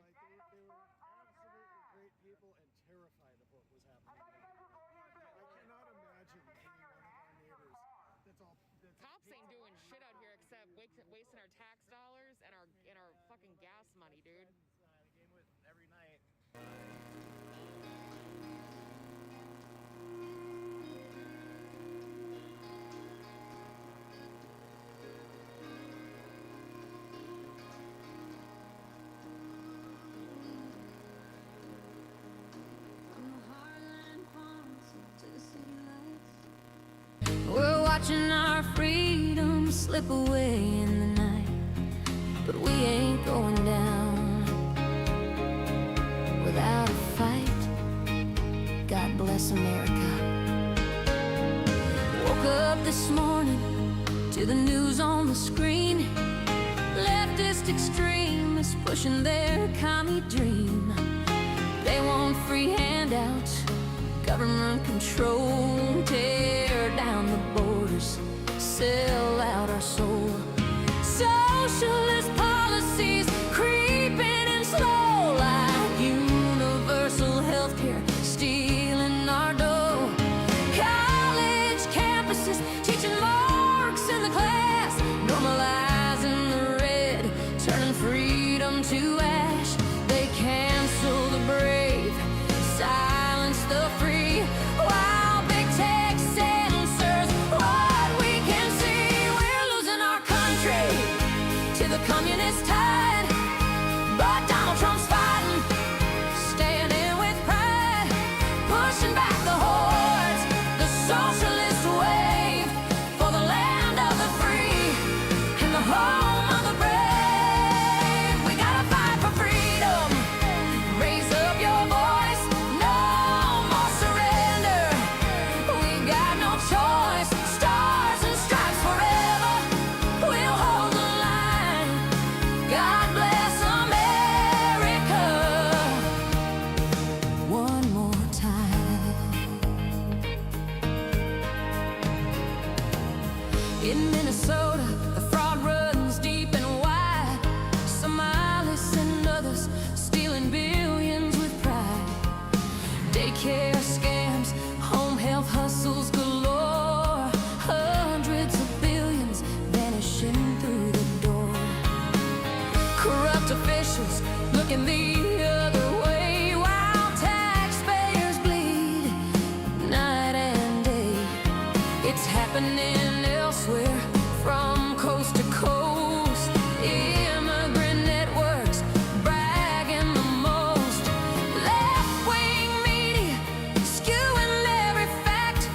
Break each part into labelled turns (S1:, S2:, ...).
S1: They were absolutely great people and terrified of what was happening. I cannot imagine being one of our neighbors.
S2: Cops ain't doing shit out here except wasting our tax dollars and our fucking gas money, dude.
S3: The game with every night.
S4: We're watching our freedom slip away in the night, but we ain't going down without a fight. God bless America. Woke up this morning to the news on the screen. Leftist extremists pushing their commie dream. They want free handouts, government control, tear down the borders, sell out our soul. Socialist policies creeping in slow, like universal healthcare stealing our dough. College campuses teaching Marx in the class, normalizing the red, turning freedom to ash. They cancel the brave, silence the free, while big tech censors what we can see. We're losing our country to the communist tide, but Donald Trump's fighting, standing with pride, pushing back the hordes, the socialist wave, for the land of the free and the home of the brave. We gotta fight for freedom, raise up your voice, no more surrender. We got no choice, stars and stripes forever, we'll hold the line. God bless America. One more time. In Minnesota, the fraud runs deep and wide. Somalis and others stealing billions with pride. Daycare scams, home health hustles galore. Hundreds of billions vanishing through the door. Corrupt officials looking the other way, while taxpayers bleed night and day. It's happening elsewhere, from coast to coast. Immigrant networks bragging the most. Left-wing media skewing every fact,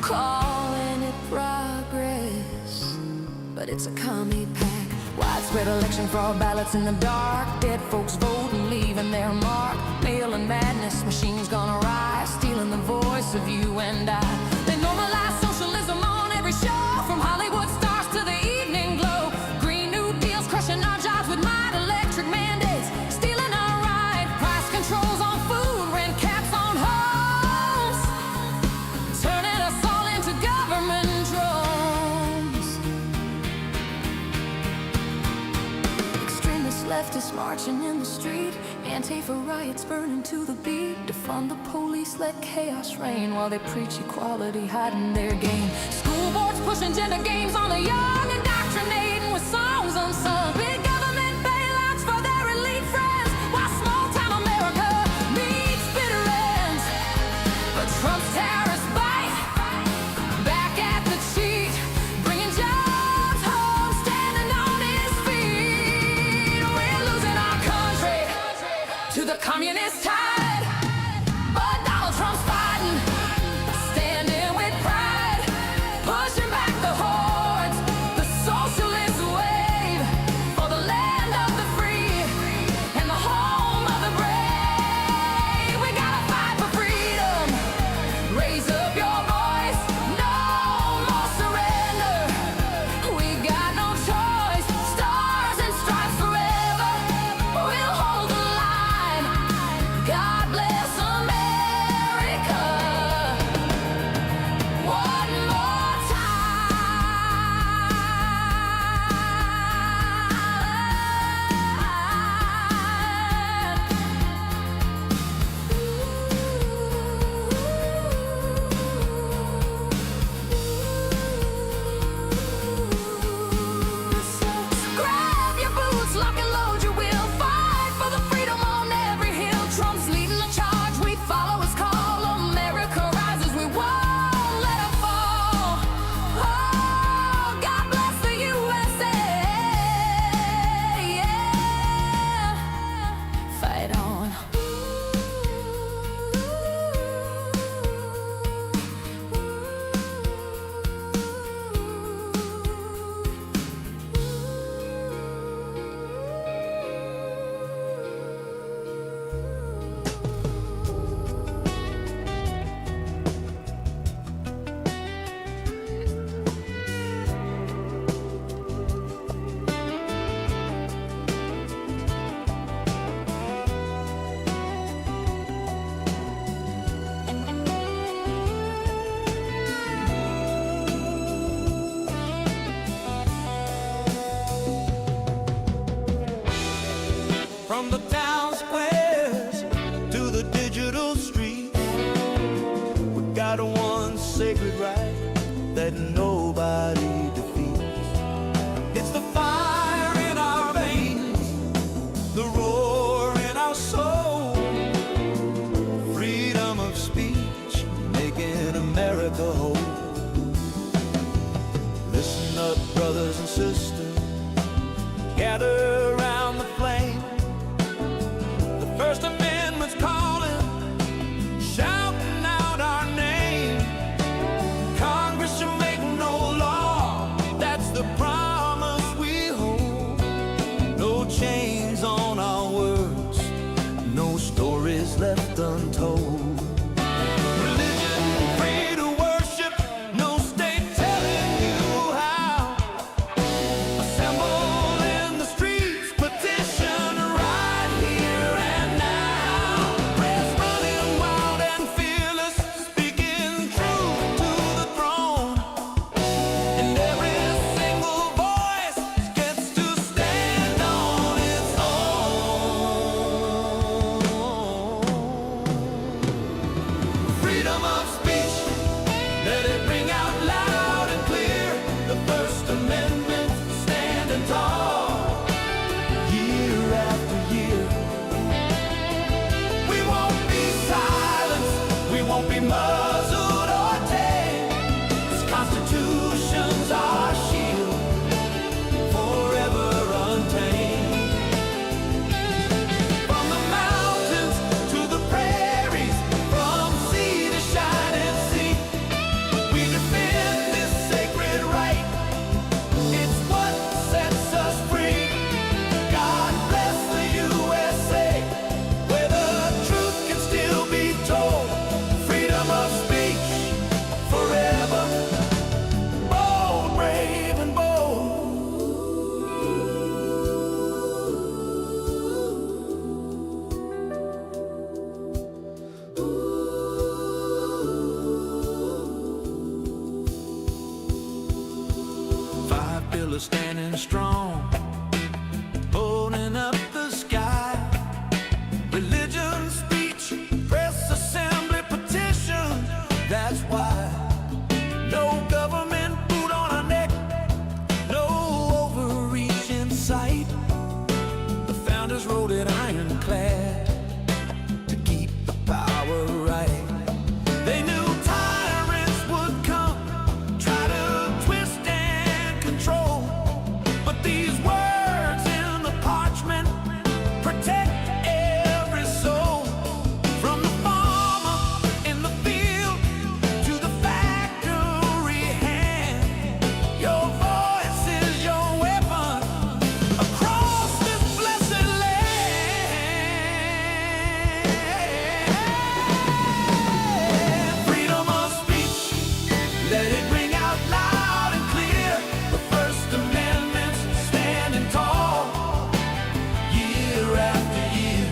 S4: calling it progress, but it's a commie pack. Widespread election fraud, ballots in the dark, dead folks voting, leaving their mark. Mail-in madness, machines gone awry, stealing the voice of you and I. They normalize socialism on every show, from Hollywood stars to the evening glow. Green New Deals crushing our jobs with might, electric mandates stealing our right. Price controls on food, rent caps on homes, turning us all into government drones. Extremist leftists marching in the street, Antifa riots burning to the beat. Defund the police, let chaos reign, while they preach equality, hiding their game. School boards pushing gender games on the young, indoctrinating with songs unsung. Big government bailouts for their elite friends, while small-town America meets bitter ends. But Trump's terrorists bite back at the cheat, bringing jobs home, standing on his feet. We're losing our country to the communist tide, but Donald Trump's fighting, standing with pride,
S5: From the town squares to the digital streets, we got one sacred right that nobody defeats. It's the fire in our veins, the roar in our soul, freedom of speech, making America whole. Listen up, brothers and sisters, gather around the flame. The First Amendment's calling, shouting out our name. Congress should make no law, that's the promise we hold. No chains on our words, no stories left untold. Religion free to worship, no state telling you how. Assemble in the streets, petition right here and now. Press running wild and fearless, speaking truth to the throne. And every single voice gets to stand on its own. Freedom of speech, let it ring out loud and clear. The First Amendment standing tall, year after year. We won't be silenced, we won't be muzzled or tamed. This Constitution's our shield, forever untamed. From the mountains to the prairies, from sea to shining sea, we defend this sacred right. It's what sets us free. God bless the USA, where the truth can still be told. Freedom of speech, forever. Bold, brave, and bold. 5 pillars standing strong, holding up the sky. Religion, speech, press, assembly, petition. That's why no government boot on our neck, no overreach in sight. The founders wrote it ironclad to keep the power right. They knew tyrants would come, try to twist and control. But these words in the parchment protect every soul. From the farmer in the field to the factory hand, your voice is your weapon across this blessed land. Freedom of speech, let it ring out loud and clear. The First Amendment's standing tall, year after year.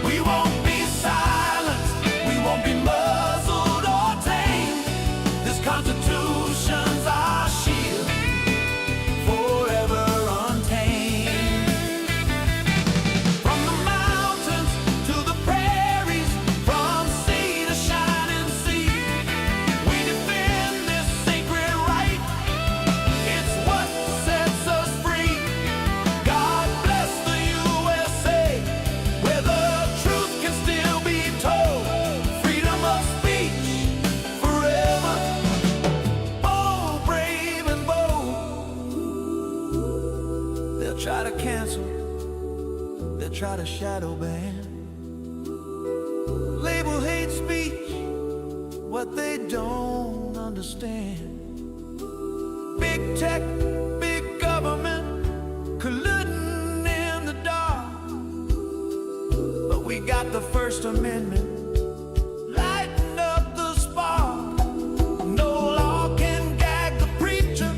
S5: We won't be silenced, we won't be muzzled or tamed. This Constitution's our shield, forever untamed. From the mountains to the prairies, from sea to shining sea, we defend this sacred right. It's what sets us free. God bless the USA, where the truth can still be told. Freedom of speech, forever. Bold, brave, and bold. They'll try to cancel, they'll try to shadow ban, label hate speech what they don't understand. Big tech, big government, colluding in the dark. But we got the First Amendment, lighting up the spark. No law can gag the preacher,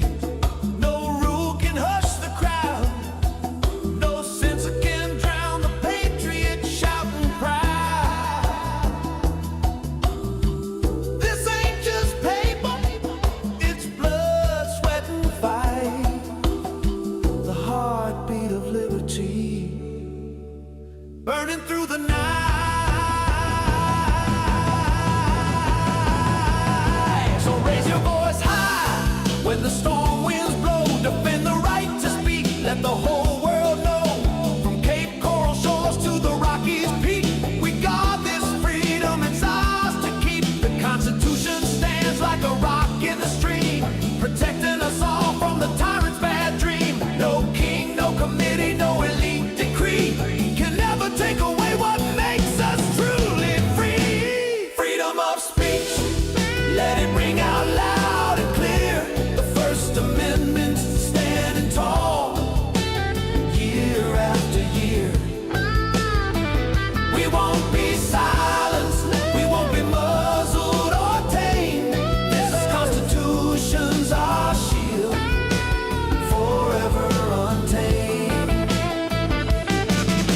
S5: no rule can hush the crowd, no censor can drown the patriot shouting proud. This ain't just paper, it's blood, sweat, and fight. The heartbeat of liberty. in the stream, protecting us all from the tyrant's bad dream. No king, no committee, no elite decree can never take away what makes us truly free. Freedom of speech, let it ring out loud and clear. The First Amendment's standing tall, year after year. We won't be silenced, we won't be muzzled or tamed. This Constitution's our shield, forever untamed.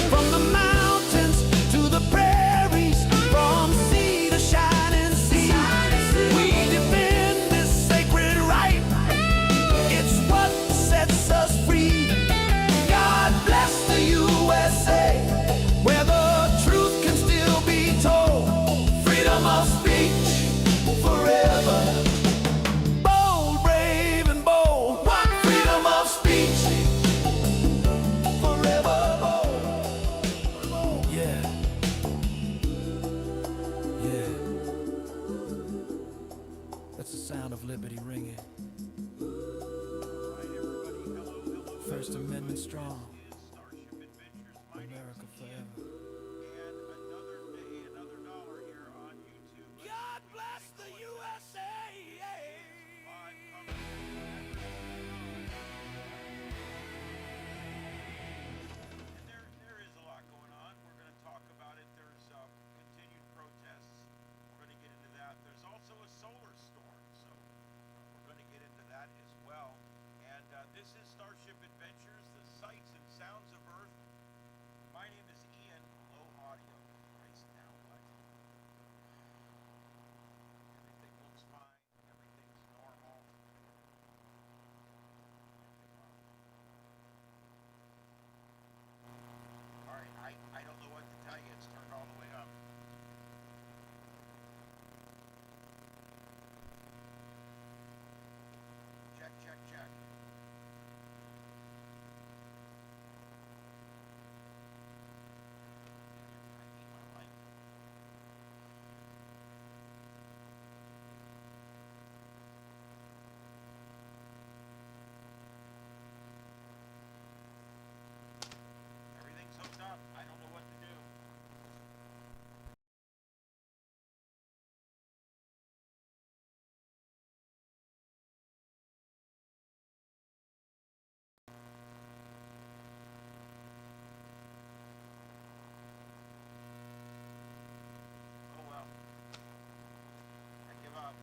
S5: From the mountains to the prairies, from sea to shining sea, we defend this sacred right. It's what sets us free. God bless the USA, where the truth can still be told. Freedom of speech forever. Bold, brave, and bold. Freedom of speech forever. Bold. Yeah. Yeah. That's the sound of liberty ringing. First Amendment strong. America forever. God bless the USA!
S6: There is a lot going on. We're going to talk about it. There's continued protests. We're going to get into that. There's also a solar storm, so we're going to get into that as well. And this is Starship Adventures, the sights and sounds of Earth. My name is Ian. Low audio. Nice now, but everything looks fine. Everything's normal. All right, I don't know what to tell you. It's turned all the way up. Check, check, check. I need my mic. Everything's hooked up. I don't know what to do. Oh well. I give up.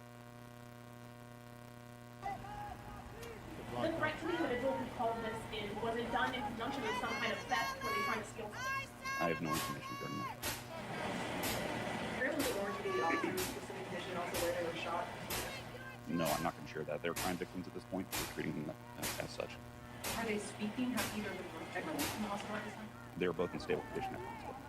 S7: The threat to the individual who called this in, was it done in conjunction with some kind of theft? Were they trying to steal something?
S8: I have no information regarding that.
S7: You're able to go into the officer's specific vision also where they were shot?
S8: No, I'm not going to share that. They're crime victims at this point. We're treating them as such.
S7: Are they speaking? Have either of them released from the hospital at this time?
S8: They're both in stable condition at this point.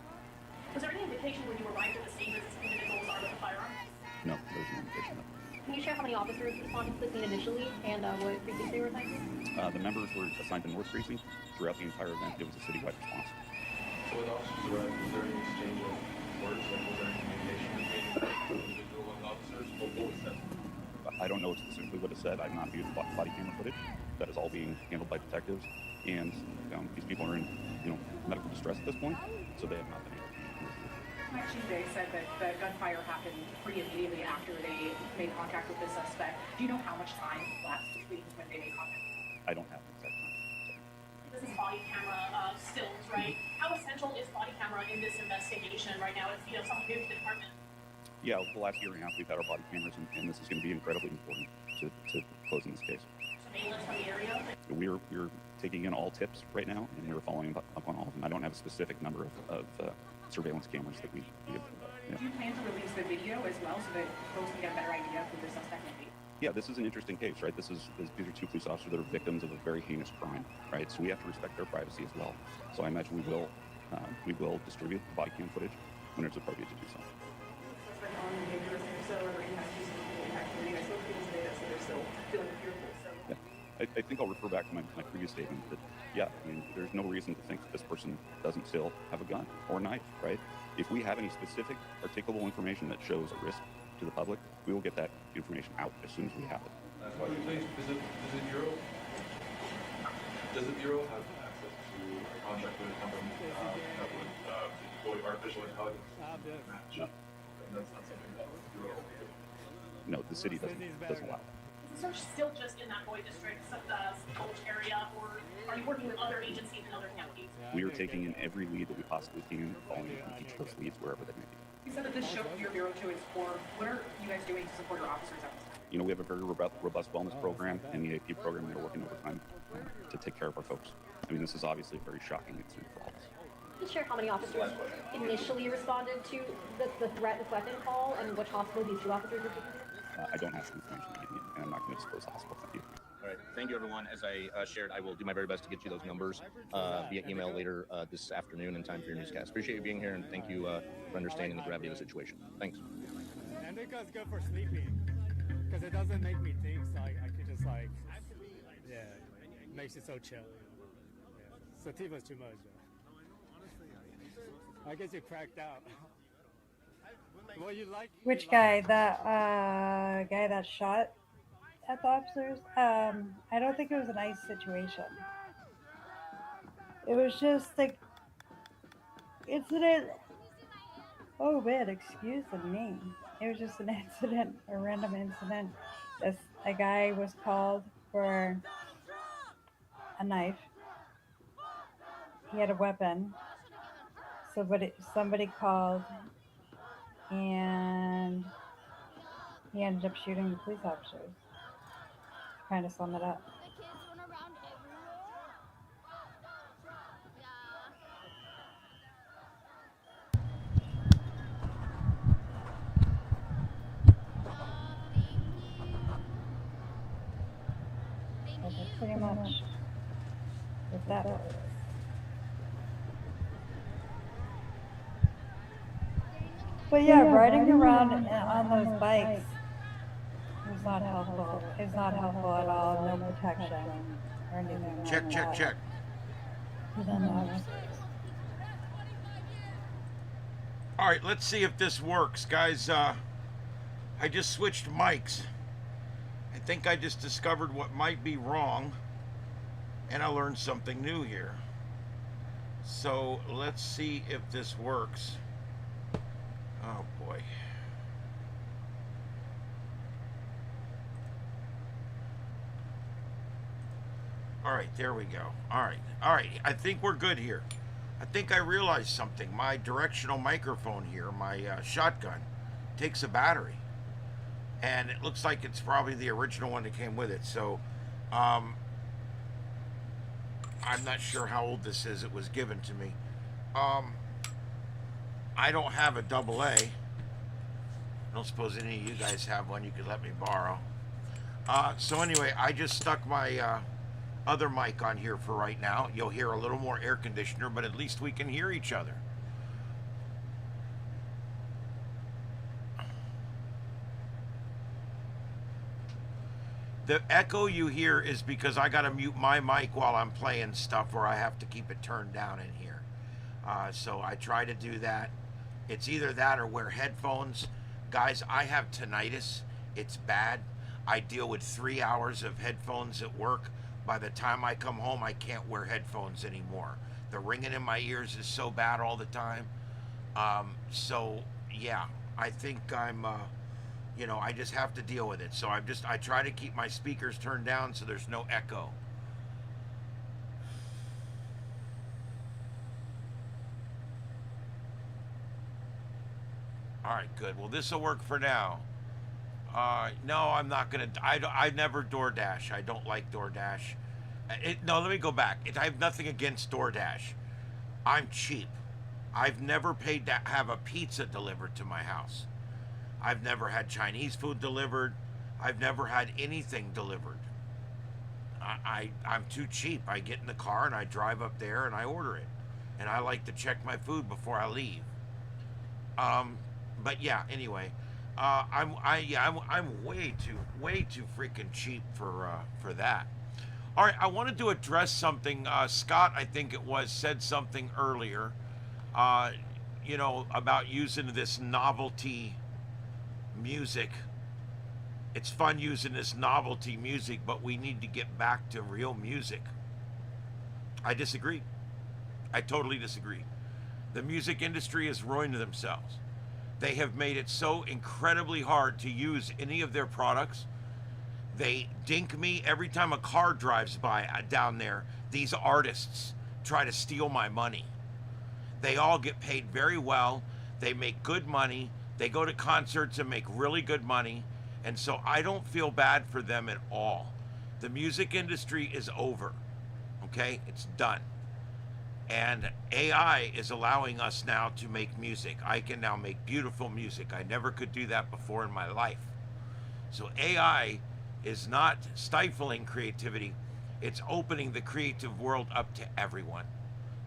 S7: Was there any indication when you arrived at the scene that these individuals are with a firearm?
S8: No, there's no indication of
S9: Can you share how many officers responded to the scene initially and what precinct they were assigned to?
S8: the members were assigned to North Precinct. Throughout the entire event, it was a citywide response.
S10: So with officers arrived, was there any exchange of words? Like, was there any communication between individual and officers? What was said?
S8: I don't know specifically what is said. I've not viewed body camera footage. That is all being handled by detectives. And these people are in medical distress at this point, so they have not been able to communicate.
S7: Actually, they said that the gunfire happened pretty immediately after they made contact with the suspect. Do you know how much time lapsed between when they made contact?
S8: I don't have the exact time.
S7: This is body camera stills, right? How essential is body camera in this investigation right now? It's something new to the department.
S8: Yeah, the last year and a half we've had our body cameras, and this is going to be incredibly important to closing this case.
S7: Surveillance from the area?
S8: We're taking in all tips right now, and we're following up on all of them. I don't have a specific number of surveillance cameras that we have.
S7: Do you plan to release the video as well so that folks can get a better idea of who the suspect may be?
S8: Yeah, this is an interesting case, right? These are two police officers that are victims of a very heinous crime, right? So we have to respect their privacy as well. So I imagine we will distribute the body cam footage when it's appropriate to do so. Yeah, I think I'll refer back to my previous statement that, yeah, I mean, there's no reason to think that this person doesn't still have a gun or a knife, right? If we have any specific articulable information that shows a risk to the public, we will get that information out as soon as we have it.
S10: That's why you're saying, does the Bureau have access to a contract with a company that would deploy artificial intelligence?
S8: No.
S10: And that's not something that the Bureau will be able to do.
S8: No, the city doesn't allow that.
S7: Is the search still just in that Boyd district, college area, or are you working with other agencies in other counties?
S8: We are taking in every lead that we possibly can, following each of those leads wherever they may be.
S7: You said that this show your Bureau to its core. What are you guys doing to support your officers at this time?
S8: You know, we have a very robust wellness program and the AP program that are working overtime to take care of our folks. I mean, this is obviously a very shocking incident for all of us.
S9: Can you share how many officers initially responded to the threat with weapon call and which hospital these 2 officers were taken to?
S8: I don't have the information to give you, and I'm not going to disclose the hospital. Thank you.
S11: All right. Thank you, everyone. As I shared, I will do my very best to get you those numbers via email later this afternoon in time for your newscast. Appreciate you being here, and thank you for understanding the gravity of the situation. Thanks.
S1: Indica's good for sleeping because it doesn't make me think, so I could just makes it so chill. Yeah. Sativa's too much. I guess you cracked out. Well, you like
S12: which guy? The guy that shot at the officers? I don't think it was a nice situation. It was just like incident. Oh man, excuse the name. It was just an incident, a random incident. A guy was called for a knife. He had a weapon. Somebody called, and he ended up shooting the police officers. Kind of sum it up. That's pretty much what that was. But yeah, riding around on those bikes is not helpful. It's not helpful at all. No protection or anything.
S6: Check. All right, let's see if this works, guys. I just switched mics. I think I just discovered what might be wrong, and I learned something new here. So let's see if this works. Oh boy. All right, there we go. All right, I think we're good here. I think I realized something. My directional microphone here, my shotgun, takes a battery. And it looks like it's probably the original one that came with it. So, I'm not sure how old this is. It was given to me. I don't have a AA. I don't suppose any of you guys have one you could let me borrow. So anyway, I just stuck my other mic on here for right now. You'll hear a little more air conditioner, but at least we can hear each other. The echo you hear is because I gotta mute my mic while I'm playing stuff, or I have to keep it turned down in here. So I try to do that. It's either that or wear headphones. Guys, I have tinnitus. It's bad. I deal with 3 hours of headphones at work. By the time I come home, I can't wear headphones anymore. The ringing in my ears is so bad all the time. So yeah, I think I'm, you know, I just have to deal with it. So I try to keep my speakers turned down so there's no echo. All right, good. Well, this will work for now. No, I'm not gonna. I never DoorDash. I don't like DoorDash. No, let me go back. I have nothing against DoorDash. I'm cheap. I've never paid to have a pizza delivered to my house. I've never had Chinese food delivered. I've never had anything delivered. I'm too cheap. I get in the car and I drive up there and I order it. And I like to check my food before I leave. But yeah, anyway. I'm way too freaking cheap for that. All right, I wanted to address something. Scott, I think it was, said something earlier, you know, about using this novelty music It's fun using this novelty music, but we need to get back to real music. I disagree. I totally disagree. The music industry has ruined themselves. They have made it so incredibly hard to use any of their products. They dink me every time a car drives by down there. These artists try to steal my money. They all get paid very well. They make good money. They go to concerts and make really good money. And so I don't feel bad for them at all. The music industry is over, okay? It's done. And AI is allowing us now to make music. I can now make beautiful music. I never could do that before in my life. So AI is not stifling creativity. It's opening the creative world up to everyone.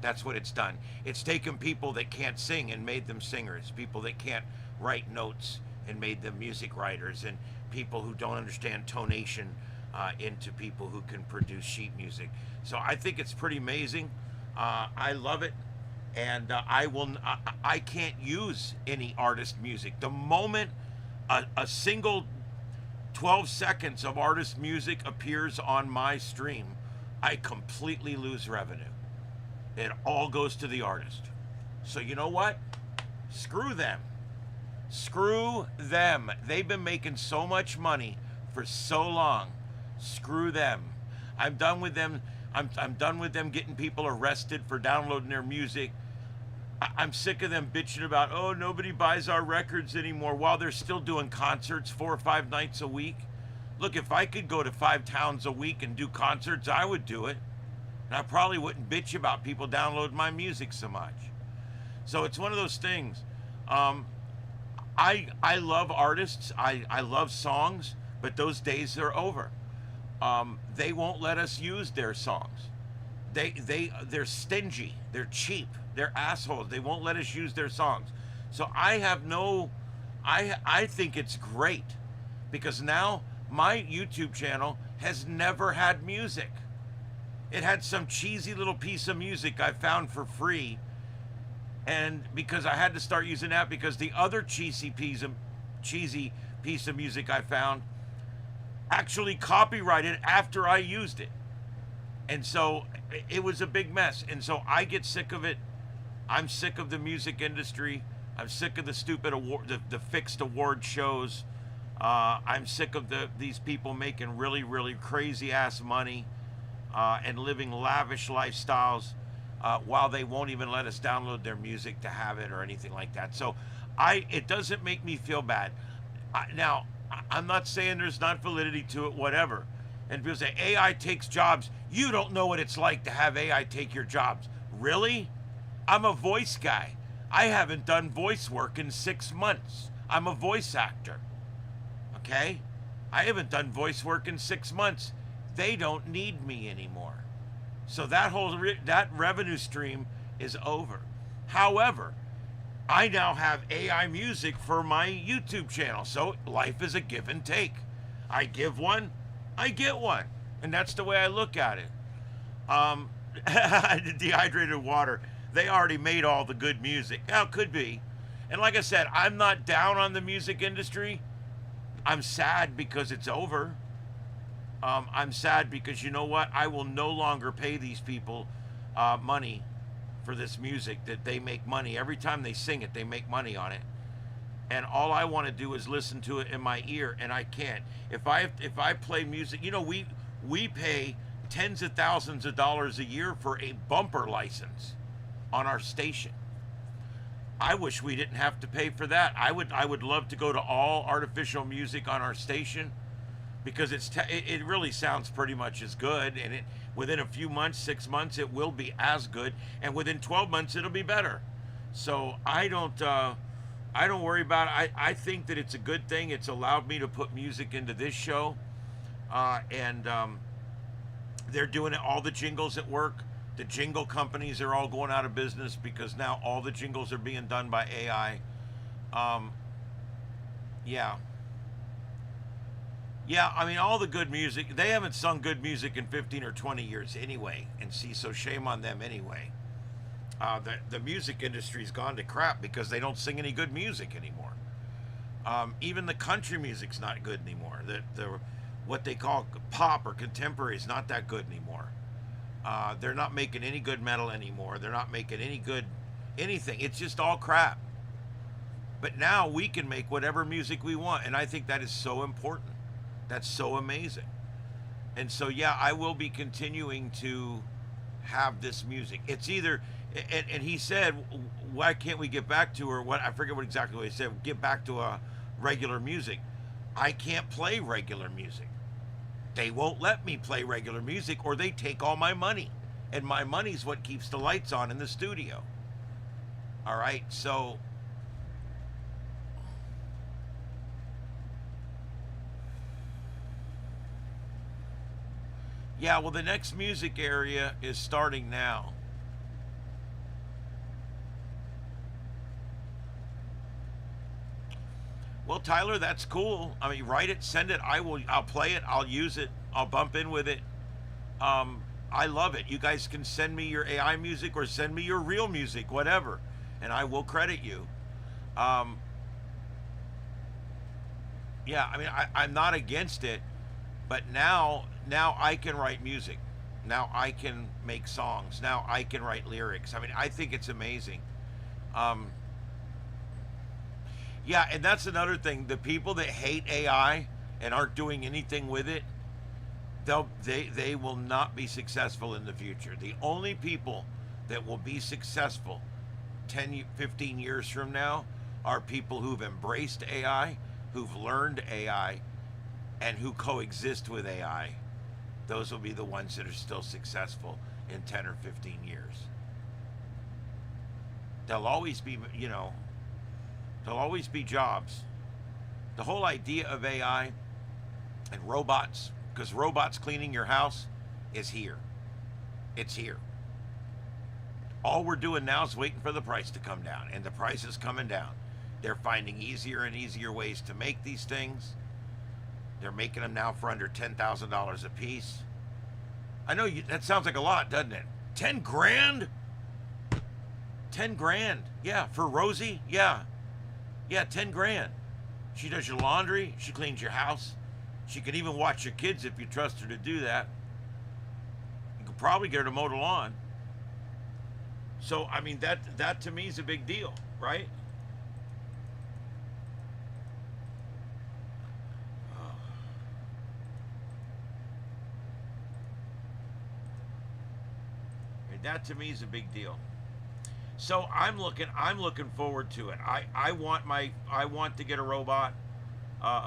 S6: That's what it's done. It's taken people that can't sing and made them singers, people that can't write notes and made them music writers, and people who don't understand tonation into people who can produce sheet music. So I think it's pretty amazing. I love it, and I can't use any artist music. The moment a single 12 seconds of artist music appears on my stream, I completely lose revenue. It all goes to the artist. So you know what? Screw them. Screw them. They've been making so much money for so long. Screw them. I'm done with them. I'm done with them getting people arrested for downloading their music. I'm sick of them bitching about, oh, nobody buys our records anymore, while they're still doing concerts 4 or 5 nights a week. Look, if I could go to 5 towns a week and do concerts, I would do it. And I probably wouldn't bitch about people downloading my music so much. So it's one of those things. I love artists. I love songs, but those days are over. They won't let us use their songs. They're stingy. They're cheap. They're assholes. They won't let us use their songs. So I think it's great, because now my YouTube channel has never had music. It had some cheesy little piece of music I found for free, and because I had to start using that because the other cheesy piece of music I found actually copyrighted after I used it. And so it was a big mess. And so I get sick of it. I'm sick of the music industry. I'm sick of the stupid award, the fixed award shows. I'm sick of these people making really, really crazy ass money and living lavish lifestyles while they won't even let us download their music to have it or anything like that. So it doesn't make me feel bad. Now, I'm not saying there's not validity to it, whatever. And people say, AI takes jobs. You don't know what it's like to have AI take your jobs. Really? I'm a voice guy. I haven't done voice work in 6 months. I'm a voice actor. Okay? I haven't done voice work in 6 months. They don't need me anymore. So that whole that revenue stream is over. However, I now have AI music for my YouTube channel. So life is a give and take. I give one, I get one. And that's the way I look at it. Dehydrated water. They already made all the good music. Now, it could be. And like I said, I'm not down on the music industry. I'm sad because it's over. I'm sad because, you know what? I will no longer pay these people money for this music that they make money. Every time they sing it, they make money on it. And all I want to do is listen to it in my ear, and I can't. If I play music, you know, we pay tens of thousands of dollars a year for a bumper license on our station. I wish we didn't have to pay for that. I would love to go to all artificial music on our station, because it really sounds pretty much as good, and within a few months, 6 months, it will be as good, and within 12 months it'll be better. So I don't worry about it. I think that it's a good thing. It's allowed me to put music into this show, and they're doing it. All the jingles at work, the jingle companies are all going out of business because now all the jingles are being done by AI. Yeah, I mean, all the good music, they haven't sung good music in 15 or 20 years anyway, and see, so shame on them anyway. The music industry's gone to crap because they don't sing any good music anymore. Even the country music's not good anymore. The what they call pop or contemporary is not that good anymore. They're not making any good metal anymore. They're not making any good anything. It's just all crap. But now we can make whatever music we want, and I think that is so important. That's so amazing. And so, yeah, I will be continuing to have this music. It's either, and he said, why can't we get back to, or what, I forget what exactly what he said, get back to a regular music. I can't play regular music. They won't let me play regular music, or they take all my money. And my money's what keeps the lights on in the studio. All right, so yeah, well, the next music area is starting now. Well, Tyler, that's cool. I mean, write it, send it. I'll play it. I'll use it. I'll bump in with it. I love it. You guys can send me your AI music or send me your real music, whatever, and I will credit you. Yeah, I mean, I'm not against it, but now I can write music. Now I can make songs. Now I can write lyrics. I mean, I think it's amazing. Yeah, and that's another thing. The people that hate AI and aren't doing anything with it, they will not be successful in the future. The only people that will be successful 10, 15 years from now are people who've embraced AI, who've learned AI, and who coexist with AI. Those will be the ones that are still successful in 10 or 15 years. There'll always be, there'll always be jobs. The whole idea of AI and robots, because robots cleaning your house is here. It's here. All we're doing now is waiting for the price to come down, and the price is coming down. They're finding easier and easier ways to make these things. They're making them now for under $10,000 a piece. I know that sounds like a lot, doesn't it? 10 grand? 10 grand. Yeah, for Rosie? Yeah. Yeah, 10 grand. She does your laundry. She cleans your house. She can even watch your kids if you trust her to do that. You could probably get her to mow the lawn. So, I mean, that to me is a big deal, right? That to me is a big deal. So I'm looking forward to it. I want to get a robot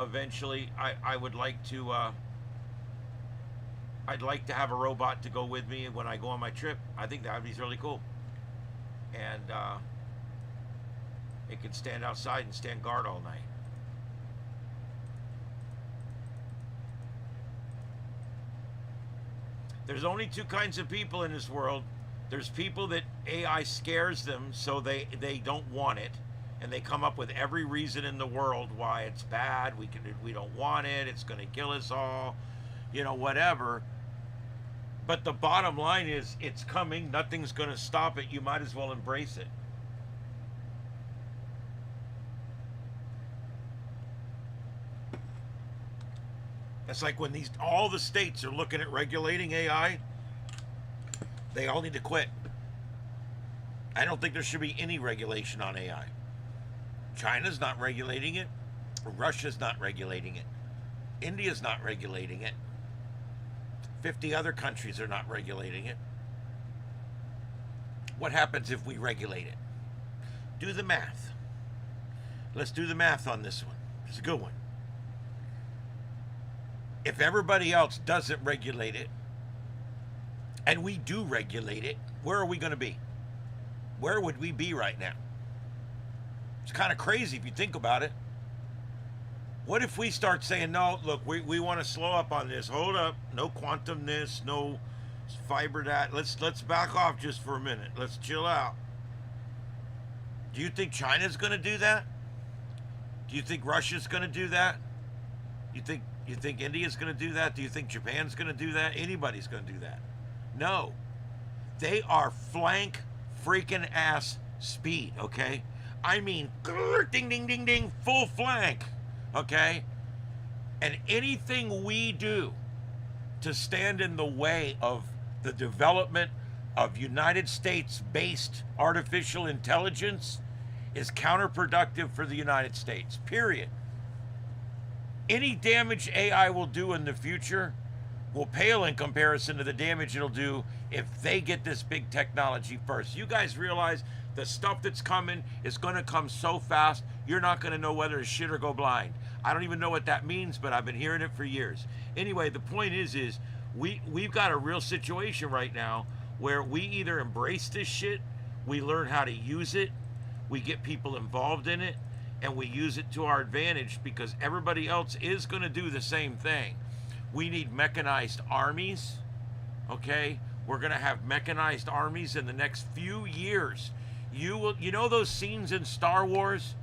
S6: eventually. I would like to I'd like to have a robot to go with me when I go on my trip. I think that would be really cool. And it can stand outside and stand guard all night. There's only two kinds of people in this world. There's people that AI scares them so they don't want it, and they come up with every reason in the world why it's bad. We don't want it. It's going to kill us all, whatever. But the bottom line is it's coming. Nothing's going to stop it. You might as well embrace it. It's like when all the states are looking at regulating AI, they all need to quit. I don't think there should be any regulation on AI. China's not regulating it. Russia's not regulating it. India's not regulating it. 50 other countries are not regulating it. What happens if we regulate it? Do the math. Let's do the math on this one. It's a good one. If everybody else doesn't regulate it, and we do regulate it, where are we going to be? Where would we be right now? It's kind of crazy if you think about it. What if we start saying, no, look, we want to slow up on this. Hold up. No quantum this, no fiber that. Let's back off just for a minute. Let's chill out. Do you think China's going to do that? Do you think Russia's going to do that? You think India's going to do that? Do you think Japan's going to do that? Anybody's going to do that? No. They are flank freaking ass speed, okay? I mean, ding, ding, ding, ding, full flank, okay? And anything we do to stand in the way of the development of United States-based artificial intelligence is counterproductive for the United States, period. Any damage AI will do in the future will pale in comparison to the damage it'll do if they get this big technology first. You guys realize the stuff that's coming is going to come so fast, you're not going to know whether to shit or go blind. I don't even know what that means, but I've been hearing it for years. Anyway, the point is we've got a real situation right now where we either embrace this shit, we learn how to use it, we get people involved in it, and we use it to our advantage because everybody else is going to do the same thing. We need mechanized armies, okay? We're going to have mechanized armies in the next few years. You know those scenes in Star Wars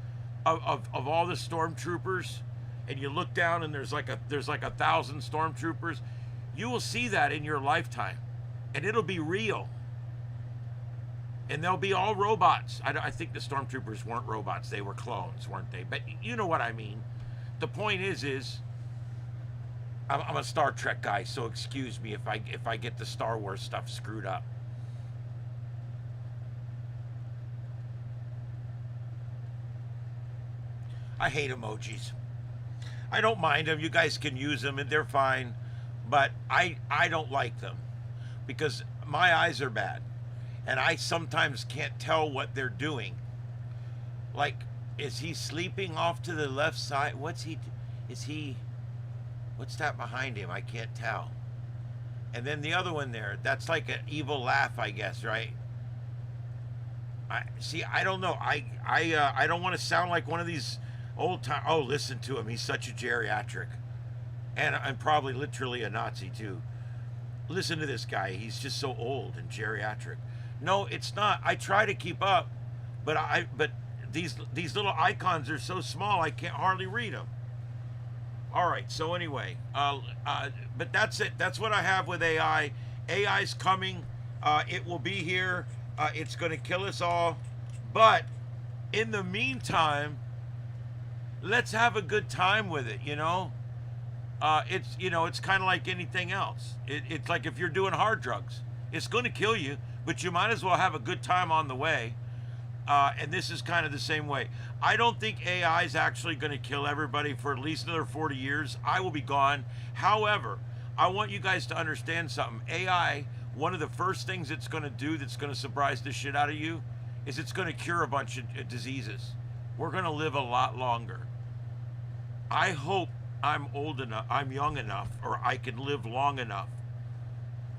S6: of all the stormtroopers, and you look down and there's like 1,000 stormtroopers? You will see that in your lifetime, and it'll be real. And they'll be all robots. I think the stormtroopers weren't robots. They were clones, weren't they? But you know what I mean. The point is I'm a Star Trek guy, so excuse me if I get the Star Wars stuff screwed up. I hate emojis. I don't mind them. You guys can use them and they're fine. But I don't like them because my eyes are bad. And I sometimes can't tell what they're doing. Like, is he sleeping off to the left side? What's that behind him? I can't tell. And then the other one there, that's like an evil laugh, I guess, right? I don't know. I don't want to sound like one of these old time. Oh, listen to him. He's such a geriatric. And I'm probably literally a Nazi too. Listen to this guy. He's just so old and geriatric. No, it's not. I try to keep up, but these little icons are so small I can't hardly read them. All right. So anyway, but that's it. That's what I have with AI. AI's coming. It will be here. It's going to kill us all. But in the meantime, let's have a good time with it. You know. It's kind of like anything else. It's like if you're doing hard drugs, it's going to kill you, but you might as well have a good time on the way. And this is kind of the same way. I don't think AI is actually going to kill everybody for at least another 40 years. I will be gone. However, I want you guys to understand something. AI, one of the first things it's going to do that's going to surprise the shit out of you is it's going to cure a bunch of diseases. We're going to live a lot longer. I hope I'm young enough, or I can live long enough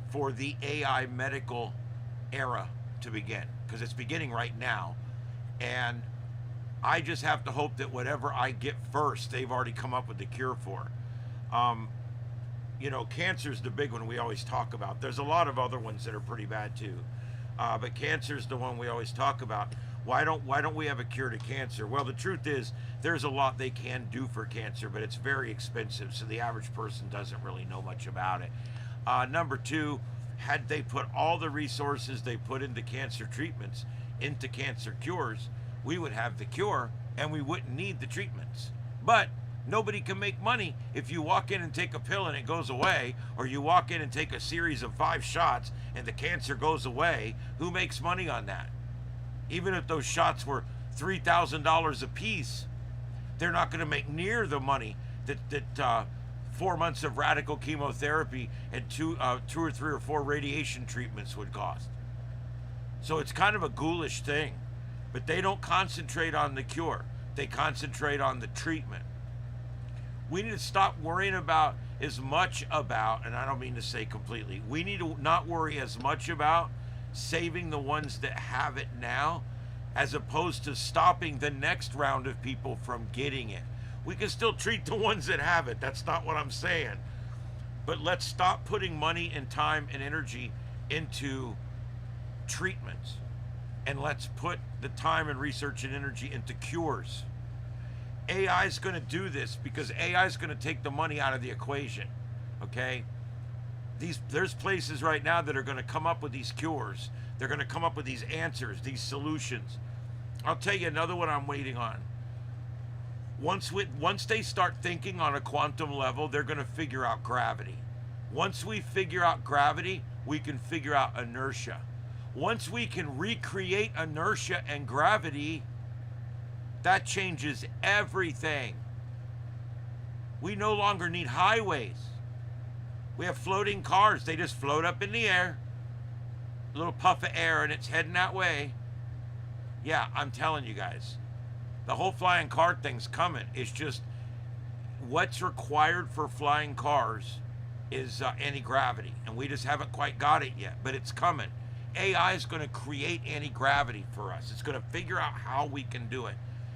S6: for the AI medical era to begin, because it's beginning right now. And I just have to hope that whatever I get first, they've already come up with the cure for. Cancer's the big one we always talk about. There's a lot of other ones that are pretty bad too. But cancer's the one we always talk about. Why don't we have a cure to cancer? Well, the truth is there's a lot they can do for cancer, but it's very expensive, so the average person doesn't really know much about it. Number two, had they put all the resources they put into cancer treatments into cancer cures, we would have the cure and we wouldn't need the treatments. But nobody can make money if you walk in and take a pill and it goes away, or you walk in and take a series of 5 shots and the cancer goes away. Who makes money on that? Even if those shots were $3,000 a piece, they're not going to make near the money that 4 months of radical chemotherapy and two or three or four radiation treatments would cost. So it's kind of a ghoulish thing. But they don't concentrate on the cure. They concentrate on the treatment. We need to stop worrying about as much about, and I don't mean to say completely, we need to not worry as much about saving the ones that have it now, as opposed to stopping the next round of people from getting it. We can still treat the ones that have it. That's not what I'm saying. But let's stop putting money and time and energy into treatments. And let's put the time and research and energy into cures. AI is going to do this because AI is going to take the money out of the equation. Okay? There's places right now that are going to come up with these cures. They're going to come up with these answers, these solutions. I'll tell you another one I'm waiting on. Once they start thinking on a quantum level, they're going to figure out gravity. Once we figure out gravity, we can figure out inertia. Once we can recreate inertia and gravity, that changes everything. We no longer need highways. We have floating cars. They just float up in the air. A little puff of air and it's heading that way. Yeah, I'm telling you guys. The whole flying car thing's coming. It's just what's required for flying cars is anti-gravity. And we just haven't quite got it yet, but it's coming. AI is going to create anti-gravity for us. It's going to figure out how we can do it.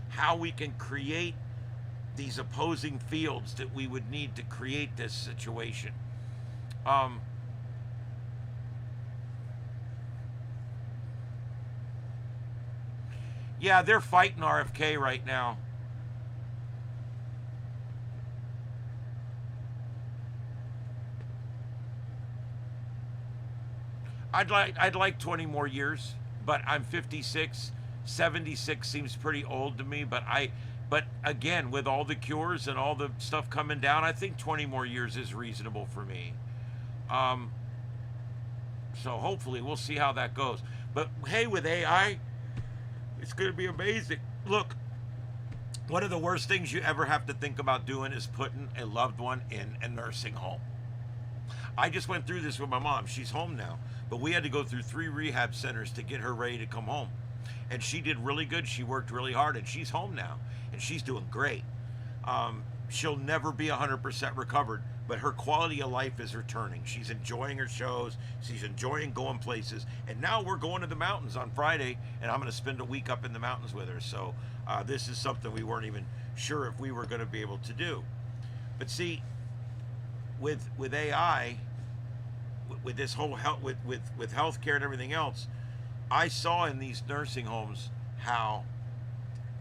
S6: How we can create these opposing fields that we would need to create this situation. Yeah, they're fighting RFK right now. I'd like 20 more years, but I'm 56. 76 seems pretty old to me, but again, with all the cures and all the stuff coming down, I think 20 more years is reasonable for me. So hopefully we'll see how that goes. But hey, with AI, it's going to be amazing. Look, one of the worst things you ever have to think about doing is putting a loved one in a nursing home. I just went through this with my mom. She's home now, but we had to go through 3 rehab centers to get her ready to come home. And she did really good. She worked really hard, and she's home now, and she's doing great. She'll never be 100% recovered, but her quality of life is returning. She's enjoying her shows. She's enjoying going places. And now we're going to the mountains on Friday, and I'm going to spend a week up in the mountains with her. So this is something we weren't even sure if we were going to be able to do. But see, with AI, with this whole health, with healthcare and everything else, I saw in these nursing homes how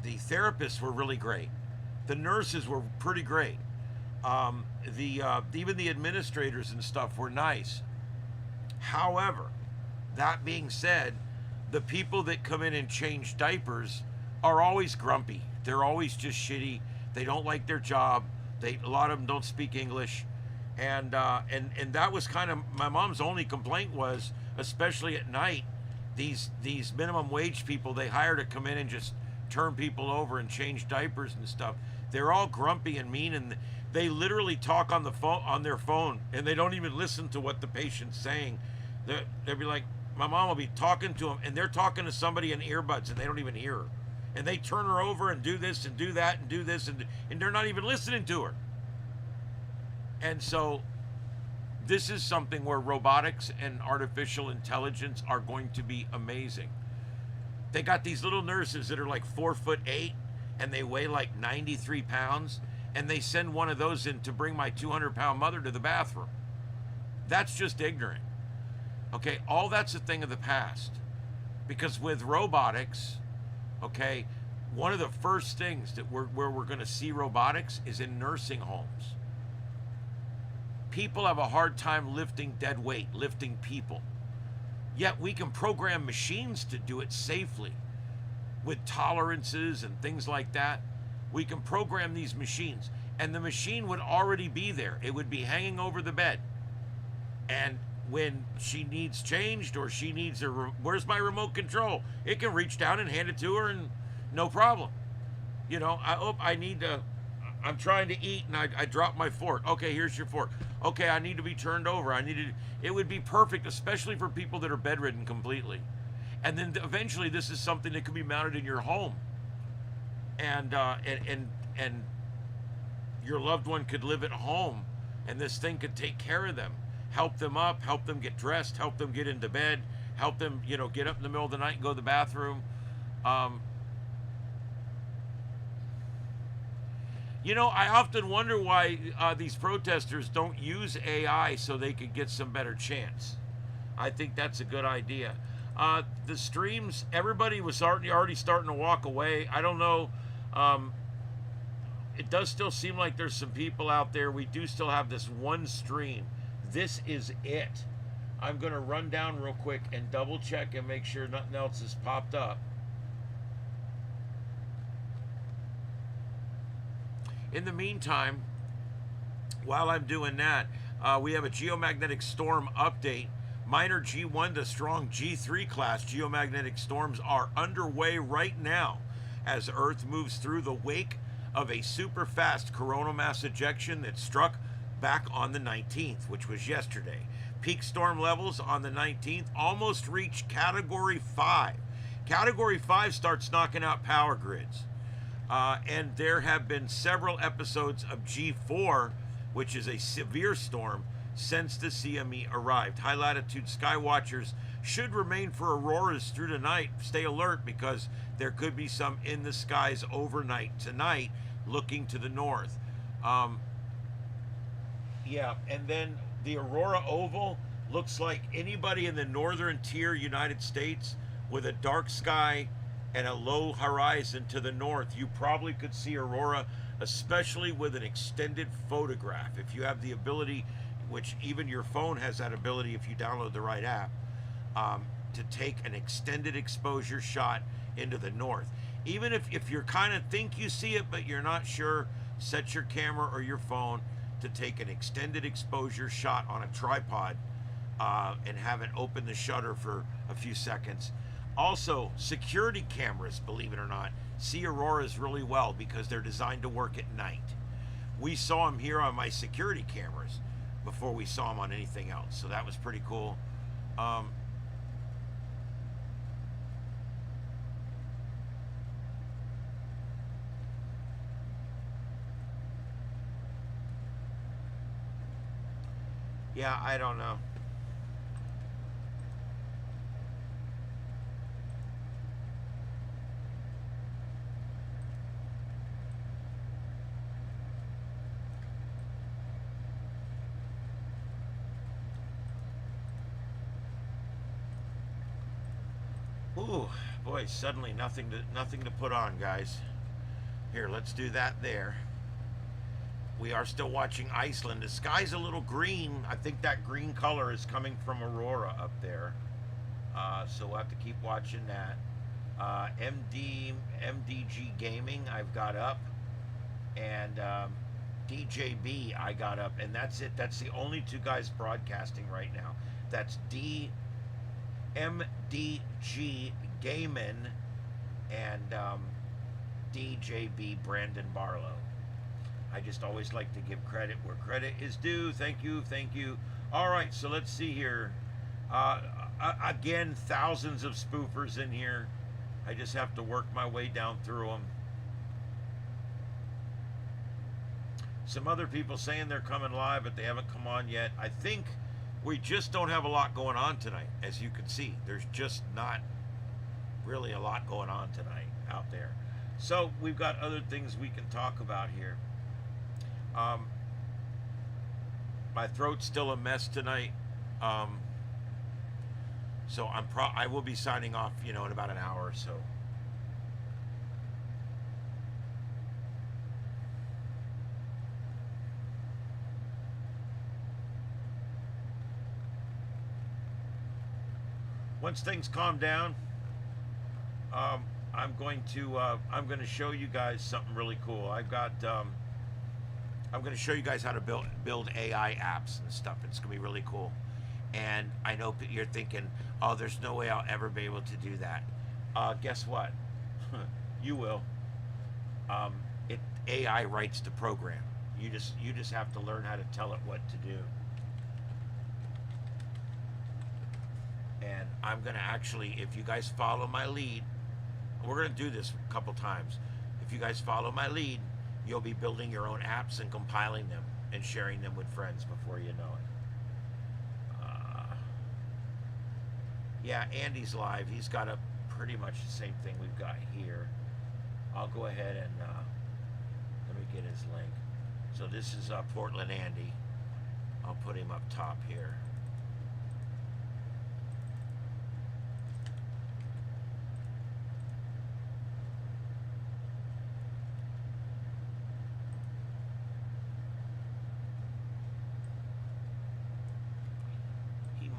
S6: the therapists were really great. The nurses were pretty great. Even the administrators and stuff were nice. However, that being said, the people that come in and change diapers are always grumpy. They're always just shitty. They don't like their job. A lot of them don't speak English. And that was kind of my mom's only complaint was, especially at night, these minimum wage people they hire to come in and just turn people over and change diapers and stuff. They're all grumpy and mean, and they literally talk on the phone, on their phone, and they don't even listen to what the patient's saying. They'll be like, my mom will be talking to them, and they're talking to somebody in earbuds, and they don't even hear her. And they turn her over and do this and do that and do this, and they're not even listening to her. And so this is something where robotics and artificial intelligence are going to be amazing. They got these little nurses that are like 4'8", and they weigh like 93 pounds, and they send one of those in to bring my 200-pound mother to the bathroom. That's just ignorant. Okay, all that's a thing of the past. Because with robotics, okay, one of the first things that where we're going to see robotics is in nursing homes. People have a hard time lifting dead weight, lifting people. Yet we can program machines to do it safely with tolerances and things like that. We can program these machines, and the machine would already be there. It would be hanging over the bed. And when she needs changed or she needs where's my remote control? It can reach down and hand it to her and no problem. You know, I'm trying to eat and I dropped my fork. Okay, here's your fork. Okay, I need to be turned over. It would be perfect, especially for people that are bedridden completely. And then eventually this is something that could be mounted in your home. And your loved one could live at home, and this thing could take care of them, help them up, help them get dressed, help them get into bed, help them, get up in the middle of the night and go to the bathroom. I often wonder why these protesters don't use AI so they could get some better chance. I think that's a good idea. The streams, everybody was already starting to walk away. I don't know. It does still seem like there's some people out there. We do still have this one stream. This is it. I'm going to run down real quick and double check and make sure nothing else has popped up. In the meantime, while I'm doing that, we have a geomagnetic storm update. Minor G1 to strong G3 class geomagnetic storms are underway right now as Earth moves through the wake of a super fast coronal mass ejection that struck back on the 19th, which was yesterday. Peak storm levels on the 19th almost reached Category 5. Category 5 starts knocking out power grids. And there have been several episodes of G4, which is a severe storm, since the CME arrived. High latitude sky watchers should remain for auroras through the night. Stay alert because there could be some in the skies overnight tonight looking to the north. Yeah, and then the aurora oval looks like anybody in the northern tier United States with a dark sky and a low horizon to the north, you probably could see aurora, especially with an extended photograph. If you have the ability, which even your phone has that ability if you download the right app, to take an extended exposure shot into the north. Even if you kind of think you see it, but you're not sure, set your camera or your phone to take an extended exposure shot on a tripod and have it open the shutter for a few seconds. Also, security cameras, believe it or not, see auroras really well because they're designed to work at night. We saw them here on my security cameras before we saw them on anything else, so that was pretty cool. Yeah, I don't know. Ooh, boy, suddenly nothing to put on, guys. Here, let's do that there. We are still watching Iceland. The sky's a little green. I think that green color is coming from aurora up there. So we'll have to keep watching that. MDG Gaming I've got up. And DJB I got up. And that's it. That's the only two guys broadcasting right now. That's MDG Gaming and DJB Brandon Barlow. I just always like to give credit where credit is due. Thank you, thank you. All right, so let's see here. Again, thousands of spoofers in here. I just have to work my way down through them. Some other people saying they're coming live, but they haven't come on yet. I think we just don't have a lot going on tonight, as you can see. There's just not really a lot going on tonight out there. So we've got other things we can talk about here. My throat's still a mess tonight, so I will be signing off, in about an hour or so. Once things calm down, I'm going to show you guys something really cool. I'm going to show you guys how to build AI apps and stuff. It's going to be really cool. And I know you're thinking, oh, there's no way I'll ever be able to do that. Guess what? You will. AI writes the program. You just have to learn how to tell it what to do. And I'm going to actually, if you guys follow my lead, we're going to do this a couple times. If you guys follow my lead, you'll be building your own apps and compiling them and sharing them with friends before you know it. Yeah, Andy's live. He's got a pretty much the same thing we've got here. I'll go ahead and let me get his link. So this is Portland Andy. I'll put him up top here.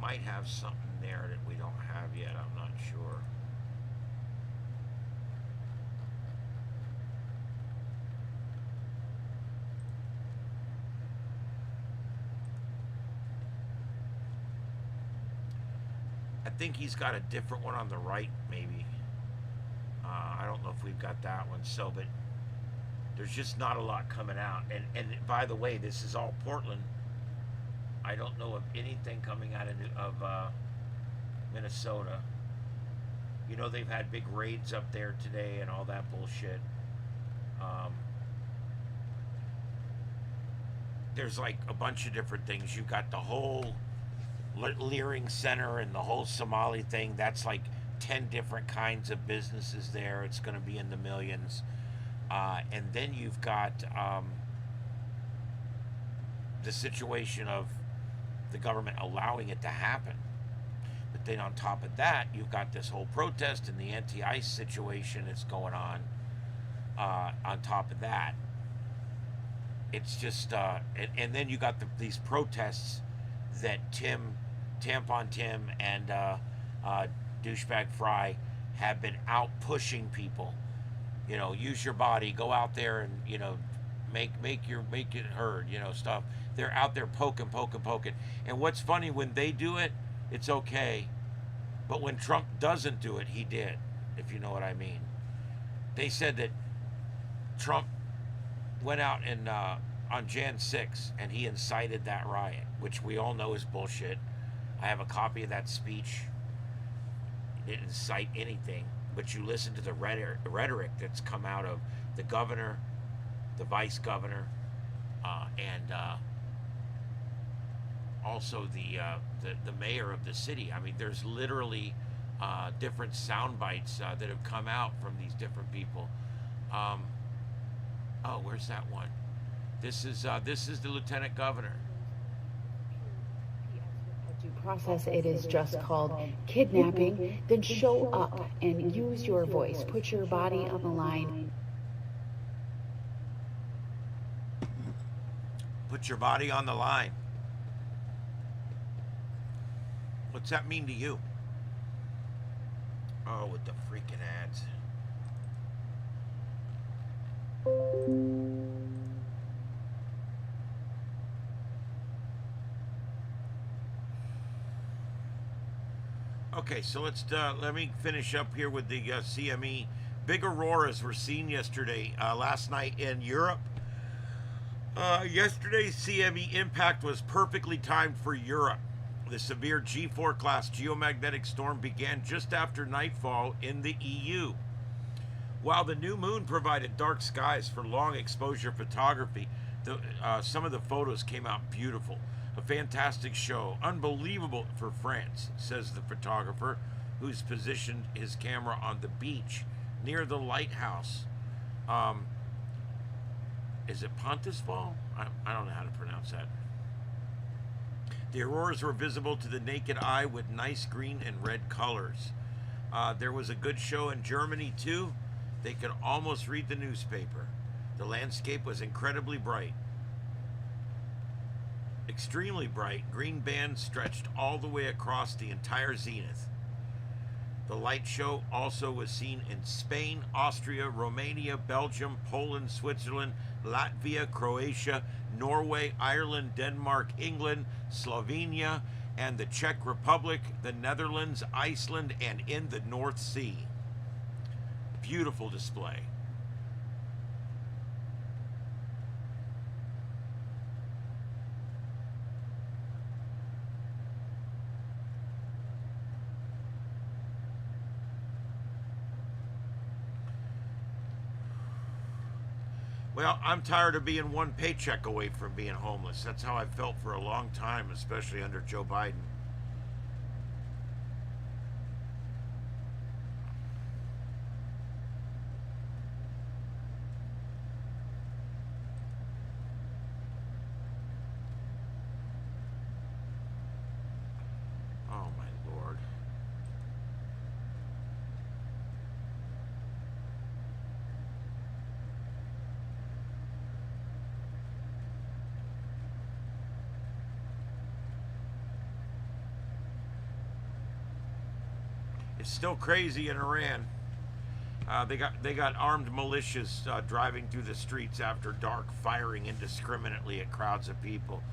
S6: Might have something there that we don't have yet. I'm not sure. I think he's got a different one on the right, maybe. I don't know if we've got that one. So, but there's just not a lot coming out. And by the way, this is all Portland. I don't know of anything coming out of Minnesota. You know, they've had big raids up there today and all that bullshit. There's like a bunch of different things. You've got the whole Leering Center and the whole Somali thing. That's like 10 different kinds of businesses there. It's going to be in the millions. And then you've got the situation of the government allowing it to happen. But then on top of that, you've got this whole protest and the anti-ICE situation that's going on top of that. It's just, and then you got these protests that Tampon Tim and Douchebag Fry have been out pushing people. You know, use your body, go out there and, you know, make it heard, you know, stuff. They're out there poking. And what's funny, when they do it, it's okay. But when Trump doesn't do it, he did, if you know what I mean. They said that Trump went out and on Jan 6 and he incited that riot, which we all know is bullshit. I have a copy of that speech. He didn't incite anything, but you listen to the rhetoric that's come out of the governor, the vice governor, and also the mayor of the city. I mean, there's literally different sound bites that have come out from these different people. Oh, where's that one? This is the lieutenant governor.
S13: Due process, it is just called kidnapping. Then show up and use your voice. Put your body on the line.
S6: Put your body on the line. What's that mean to you? Oh, with the freaking ads. Okay, so let me finish up here with the CME. Big auroras were seen yesterday, last night in Europe. Yesterday's CME impact was perfectly timed for Europe. The severe G4 class geomagnetic storm began just after nightfall in the EU. While the new moon provided dark skies for long exposure photography, some of the photos came out beautiful. A fantastic show, unbelievable for France, says the photographer, who's positioned his camera on the beach near the lighthouse. Is it Pontisval? I don't know how to pronounce that. The auroras were visible to the naked eye with nice green and red colors. There was a good show in Germany too. They could almost read the newspaper. The landscape was incredibly bright. Extremely bright. Green bands stretched all the way across the entire zenith. The light show also was seen in Spain, Austria, Romania, Belgium, Poland, Switzerland, Latvia, Croatia, Norway, Ireland, Denmark, England, Slovenia, and the Czech Republic, the Netherlands, Iceland, and in the North Sea. Beautiful display. Well, I'm tired of being one paycheck away from being homeless. That's how I felt for a long time, especially under Joe Biden. Oh, my Lord. It's still crazy in Iran. They got armed militias driving through the streets after dark, firing indiscriminately at crowds of people.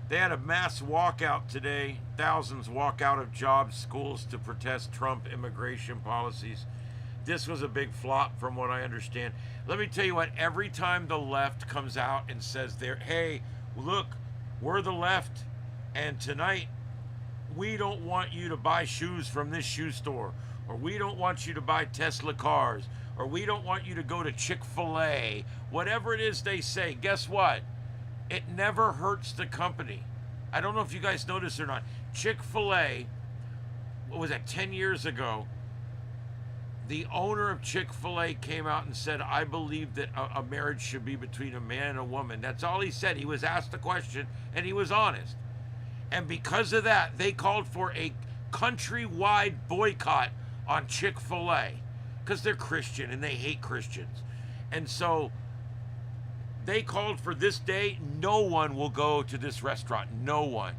S6: They had a mass walkout today. Thousands walk out of jobs, schools to protest Trump immigration policies. This was a big flop from what I understand. Let me tell you what, every time the left comes out and says hey, look, we're the left, and tonight we don't want you to buy shoes from this shoe store, or we don't want you to buy Tesla cars, or we don't want you to go to Chick-fil-A, whatever it is they say, guess what? It never hurts the company. I don't know if you guys noticed or not. Chick-fil-A, what was that, 10 years ago, the owner of Chick-fil-A came out and said, I believe that a marriage should be between a man and a woman. That's all he said. He was asked the question, and he was honest. And because of that, they called for a countrywide boycott on Chick-fil-A because they're Christian and they hate Christians. And so they called for this day, no one will go to this restaurant, no one.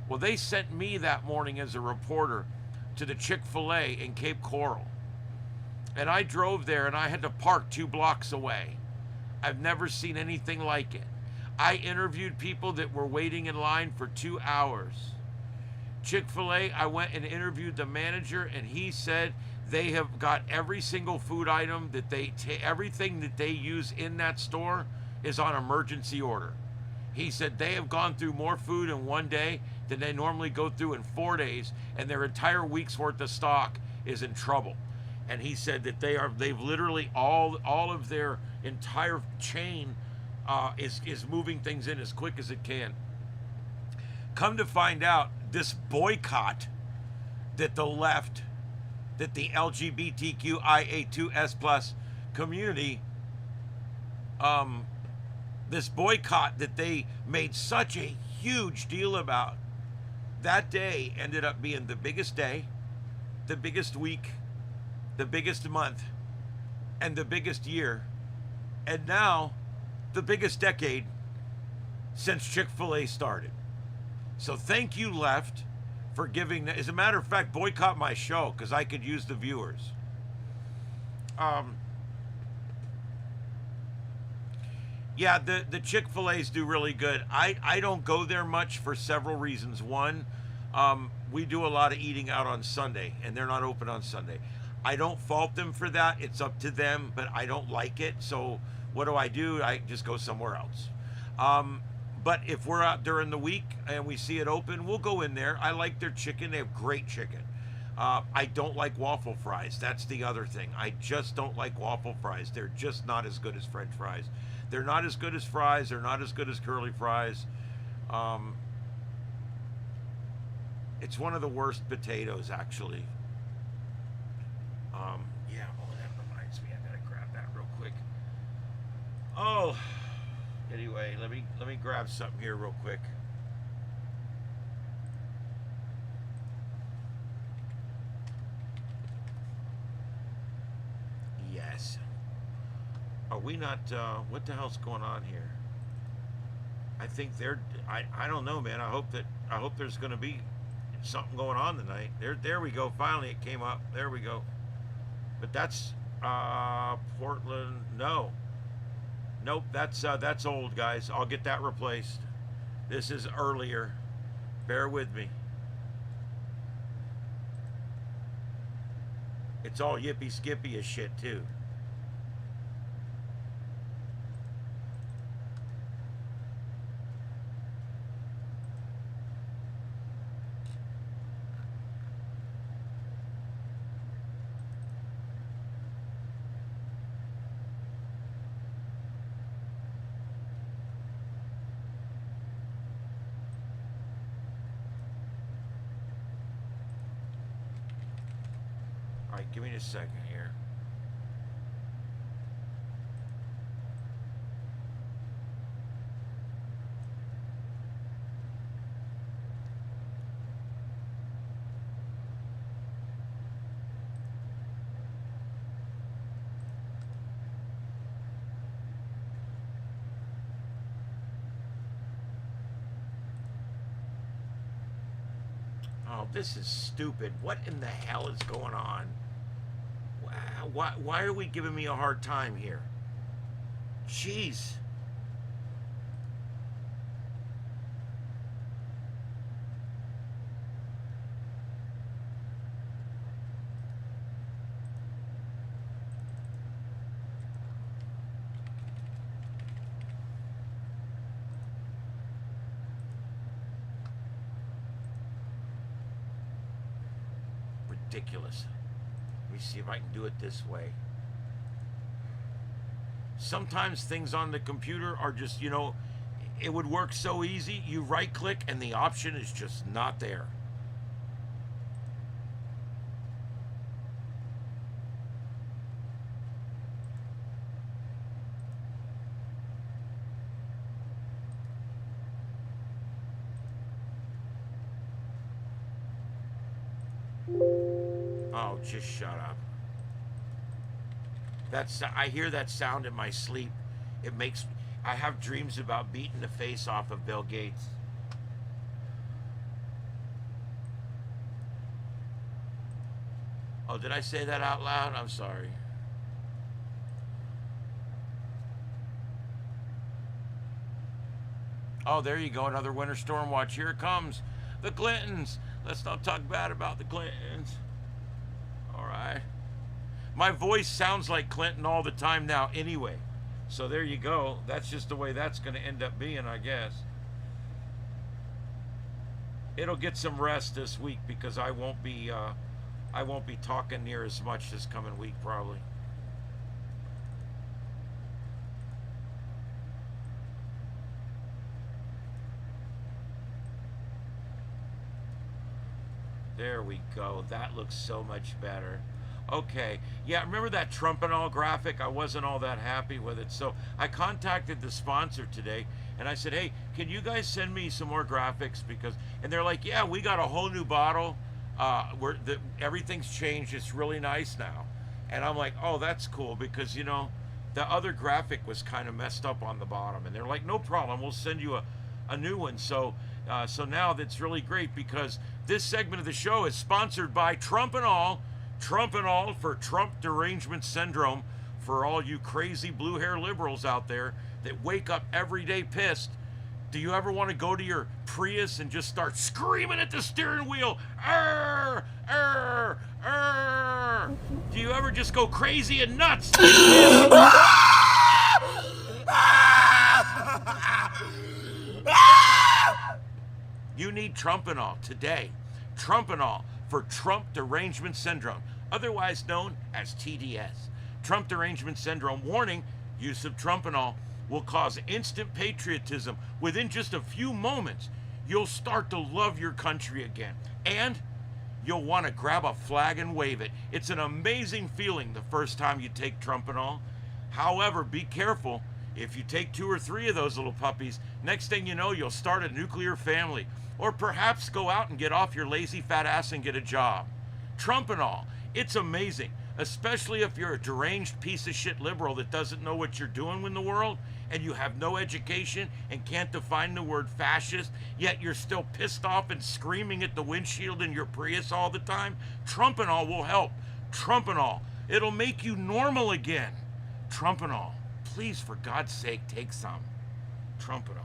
S6: Well, they sent me that morning as a reporter to the Chick-fil-A in Cape Coral. And I drove there and I had to park 2 blocks away. I've never seen anything like it. I interviewed people that were waiting in line for 2 hours. Chick-fil-A, I went and interviewed the manager, and he said they have got every single food item that everything that they use in that store is on emergency order. He said they have gone through more food in one day than they normally go through in 4 days, and their entire week's worth of stock is in trouble. And he said that they've literally all of their entire chain is moving things in as quick as it can. Come to find out, this boycott that the left, that the LGBTQIA2S+ community, this boycott that they made such a huge deal about, that day ended up being the biggest day, the biggest week, the biggest month, and the biggest year, and now the biggest decade since Chick-fil-A started. So thank you, left, for giving, as a matter of fact, boycott my show because I could use the viewers. Yeah, the Chick-fil-A's do really good. I don't go there much for several reasons. One, we do a lot of eating out on Sunday, and they're not open on Sunday. I don't fault them for that. It's up to them, but I don't like it. So what do? I just go somewhere else. But if we're out during the week and we see it open, we'll go in there. I like their chicken. They have great chicken. I don't like waffle fries. That's the other thing. I just don't like waffle fries. They're just not as good as French fries. They're not as good as fries. They're not as good as curly fries. It's one of the worst potatoes, actually. Yeah, that reminds me. I gotta grab that real quick. Oh, anyway, let me grab something here real quick. Yes. Are we not? What the hell's going on here? I think I don't know, man. I hope there's going to be something going on tonight. There we go. Finally, it came up. There we go. But that's Portland. No. Nope. That's old, guys. I'll get that replaced. This is earlier. Bear with me. It's all yippee skippy as shit too. Give me a second here. Oh, this is stupid. What in the hell is going on? Why are we giving me a hard time here? Jeez. ridiculous. Let me see if I can do it this way. Sometimes things on the computer are just, you know, it would work so easy. You right click and the option is just not there. Oh, just shut up. I hear that sound in my sleep. It makes, I have dreams about beating the face off of Bill Gates. Oh, did I say that out loud? I'm sorry. Oh, there you go, another winter storm watch. Here it comes. The Clintons. Let's not talk bad about the Clintons. All right. My voice sounds like Clinton all the time now anyway. So there you go. That's just the way that's going to end up being, I guess. It'll get some rest this week because I won't be talking near as much this coming week probably. There we go. That looks so much better. Okay, yeah, remember that Trump and all graphic? I wasn't all that happy with it. So I contacted the sponsor today and I said, hey, can you guys send me some more graphics? And they're like, yeah, we got a whole new bottle. Everything's changed. It's really nice now. And I'm like, oh, that's cool because, you know, the other graphic was kind of messed up on the bottom. And they're like, no problem. We'll send you a new one. So now that's really great because this segment of the show is sponsored by Trump and all for Trump derangement syndrome, for all you crazy blue hair liberals out there that wake up every day pissed. Do you ever want to go to your Prius and just start screaming at the steering wheel? Arr, arr, arr. Do you ever just go crazy and nuts? You need Trumpanol today. Trumpanol for Trump derangement syndrome, otherwise known as TDS. Trump derangement syndrome warning: use of Trumpanol will cause instant patriotism. Within just a few moments, you'll start to love your country again. And you'll want to grab a flag and wave it. It's an amazing feeling the first time you take Trumpanol. However, be careful. If you take 2 or 3 of those little puppies, next thing you know, you'll start a nuclear family. Or perhaps go out and get off your lazy fat ass and get a job. Trumpanol, it's amazing, especially if you're a deranged piece of shit liberal that doesn't know what you're doing in the world, and you have no education and can't define the word fascist, yet you're still pissed off and screaming at the windshield in your Prius all the time. Trumpanol will help. Trumpanol, it'll make you normal again. Trumpanol, please, for God's sake, take some. Trumpanol.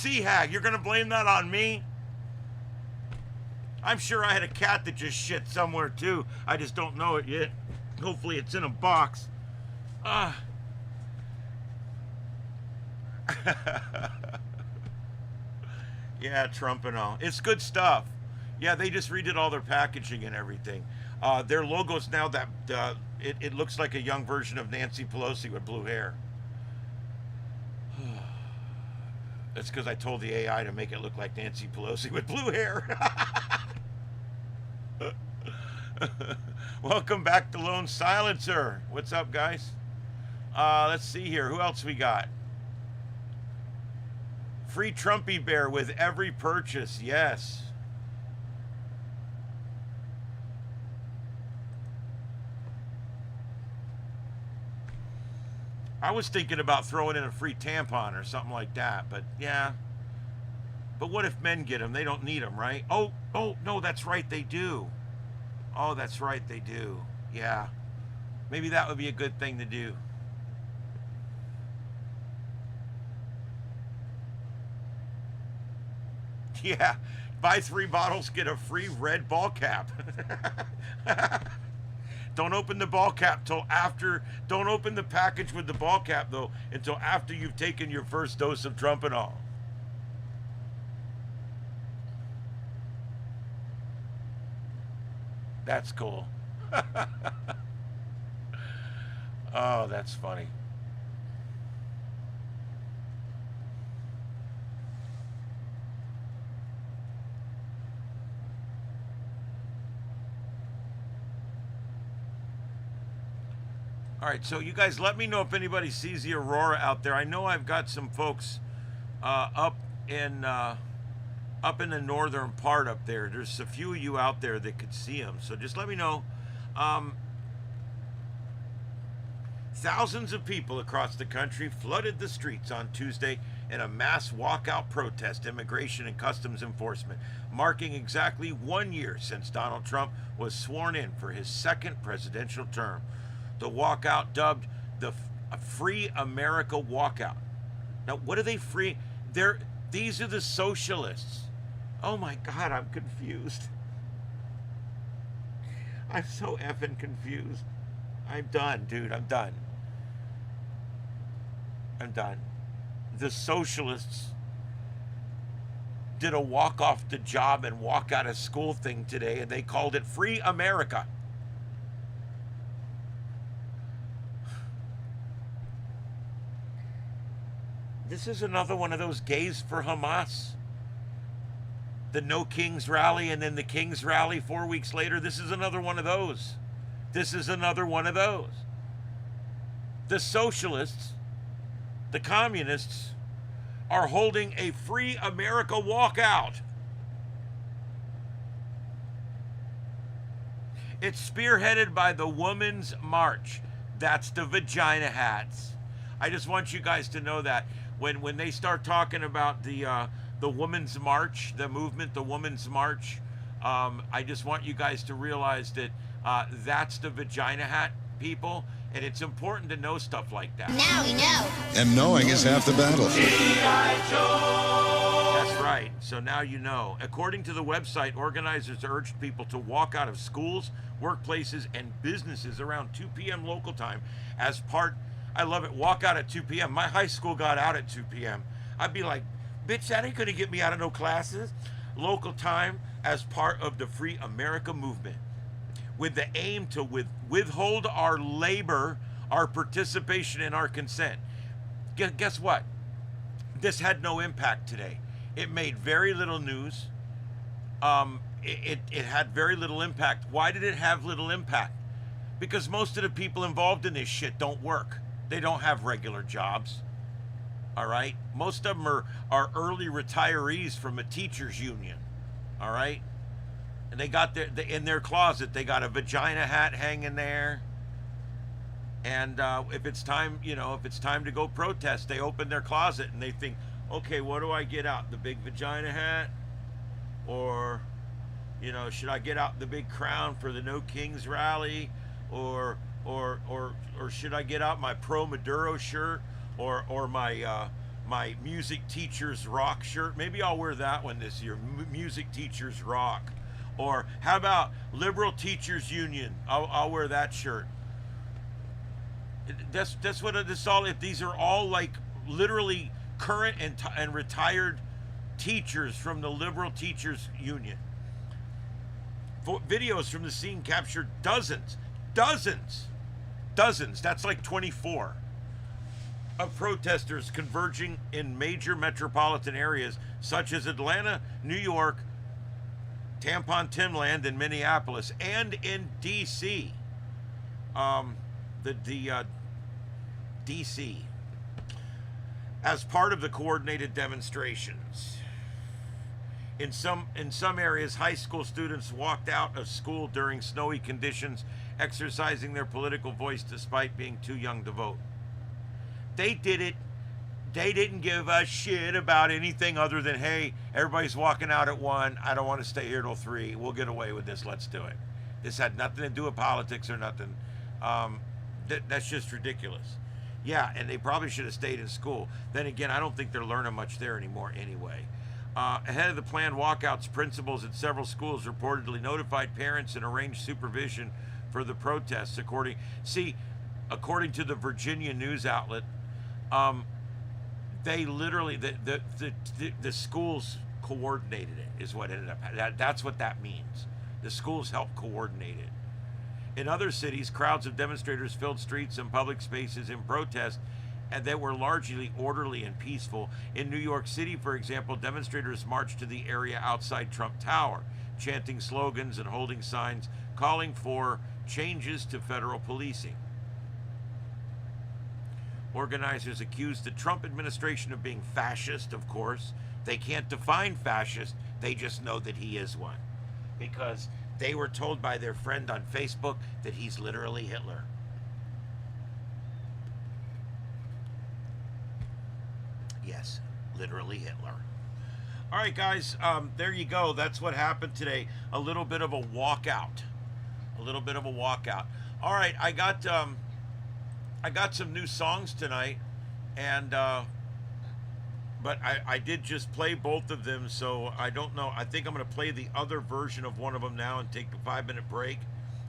S6: Hag, you're gonna blame that on me? I'm sure I had a cat that just shit somewhere too. I just don't know it yet. Hopefully it's in a box. Yeah, Trump and all. It's good stuff. Yeah, they just redid all their packaging and everything. Their logo's now that it looks like a young version of Nancy Pelosi with blue hair. That's because I told the AI to make it look like Nancy Pelosi with blue hair. Welcome back to Lone Silencer. What's up, guys? Let's see here. Who else we got? Free Trumpy Bear with every purchase. Yes. I was thinking about throwing in a free tampon or something like that, but yeah. But what if men get them? They don't need them, right? Oh, no, that's right, they do. Oh, that's right, they do. Yeah. Maybe that would be a good thing to do. Yeah, buy 3 bottles, get a free red ball cap. Don't open the ball cap till after, don't open the package with the ball cap though until after you've taken your first dose of Trumpanol. That's cool. Oh, that's funny. All right, so you guys let me know if anybody sees the aurora out there. I know I've got some folks up in the northern part up there. There's a few of you out there that could see them, so just let me know. Thousands of people across the country flooded the streets on Tuesday in a mass walkout protest, immigration and customs enforcement, marking exactly 1 year since Donald Trump was sworn in for his second presidential term. The walkout, dubbed the Free America Walkout. Now, what are they free? These are the socialists. Oh my God, I'm confused. I'm so effing confused. I'm done, dude. I'm done. I'm done. The socialists did a walk off the job and walk out of school thing today, and they called it Free America. This is another one of those gays for Hamas. The No Kings rally and then the Kings rally 4 weeks later. This is another one of those. This is another one of those. The socialists, the communists, are holding a Free America walkout. It's spearheaded by the Women's March. That's the vagina hats. I just want you guys to know that when they start talking about the Women's March, the movement, the Women's March, I just want you guys to realize that that's the vagina hat people, and it's important to know stuff like that.
S14: Now we know.
S15: And knowing is half the battle.
S6: That's right. So now you know. According to the website, organizers urged people to walk out of schools, workplaces, and businesses around 2 p.m. local time as part, I love it, walk out at 2 p.m. My high school got out at 2 p.m. I'd be like, bitch, that ain't gonna get me out of no classes. Local time as part of the Free America movement, with the aim to withhold our labor, our participation, and our consent. Guess what? This had no impact today. It made very little news. It had very little impact. Why did it have little impact? Because most of the people involved in this shit don't work. They don't have regular jobs. All right? Most of them are early retirees from a teachers union. All right? And they got in their closet, they got a vagina hat hanging there. And if it's time, if it's time to go protest, they open their closet and they think, okay, what do I get out? The big vagina hat? Or, should I get out the big crown for the No Kings rally? Or should I get out my pro Maduro shirt? Or my my music teachers rock shirt? Maybe I'll wear that one this year. Music teachers rock. Or how about Liberal Teachers Union? I'll wear that shirt. That's what this all. If these are all like literally current and retired teachers from the Liberal Teachers Union. Videos from the scene captured dozens. That's like 24 of protesters converging in major metropolitan areas such as Atlanta, New York, Tampon Timland in Minneapolis, and in D.C. D.C. as part of the coordinated demonstrations. In some areas, high school students walked out of school during snowy conditions, exercising their political voice despite being too young to vote. They did it. They didn't give a shit about anything other than, hey, everybody's walking out at 1. I don't want to stay here till 3. We'll get away with this. Let's do it. This had nothing to do with politics or nothing. That's just ridiculous. Yeah, and they probably should have stayed in school. Then again, I don't think they're learning much there anymore anyway. Ahead of the planned walkouts, principals at several schools reportedly notified parents and arranged supervision for the protests. According to the Virginia news outlet, they literally the schools coordinated it. Is what ended up. That's what that means. The schools helped coordinate it. In other cities, crowds of demonstrators filled streets and public spaces in protest, and they were largely orderly and peaceful. In New York City, for example, demonstrators marched to the area outside Trump Tower, chanting slogans and holding signs calling for changes to federal policing. Organizers accused the Trump administration of being fascist, of course. They can't define fascist, they just know that he is one. Because they were told by their friend on Facebook that he's literally Hitler. Yes, literally Hitler. All right, guys, there you go. That's what happened today. A little bit of a walkout. All right, I got some new songs tonight, and but I did just play both of them, so I don't know. I think I'm going to play the other version of one of them now and take a 5-minute break,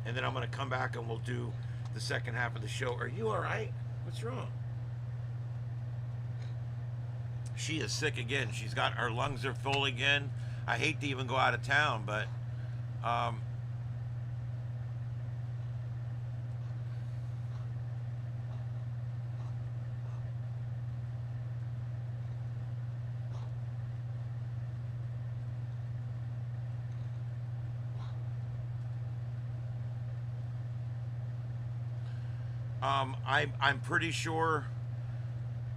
S6: and then I'm going to come back and we'll do the second half of the show. Are you all right? What's wrong? She is sick again. She's got, her lungs are full again. I hate to even go out of town, but I'm pretty sure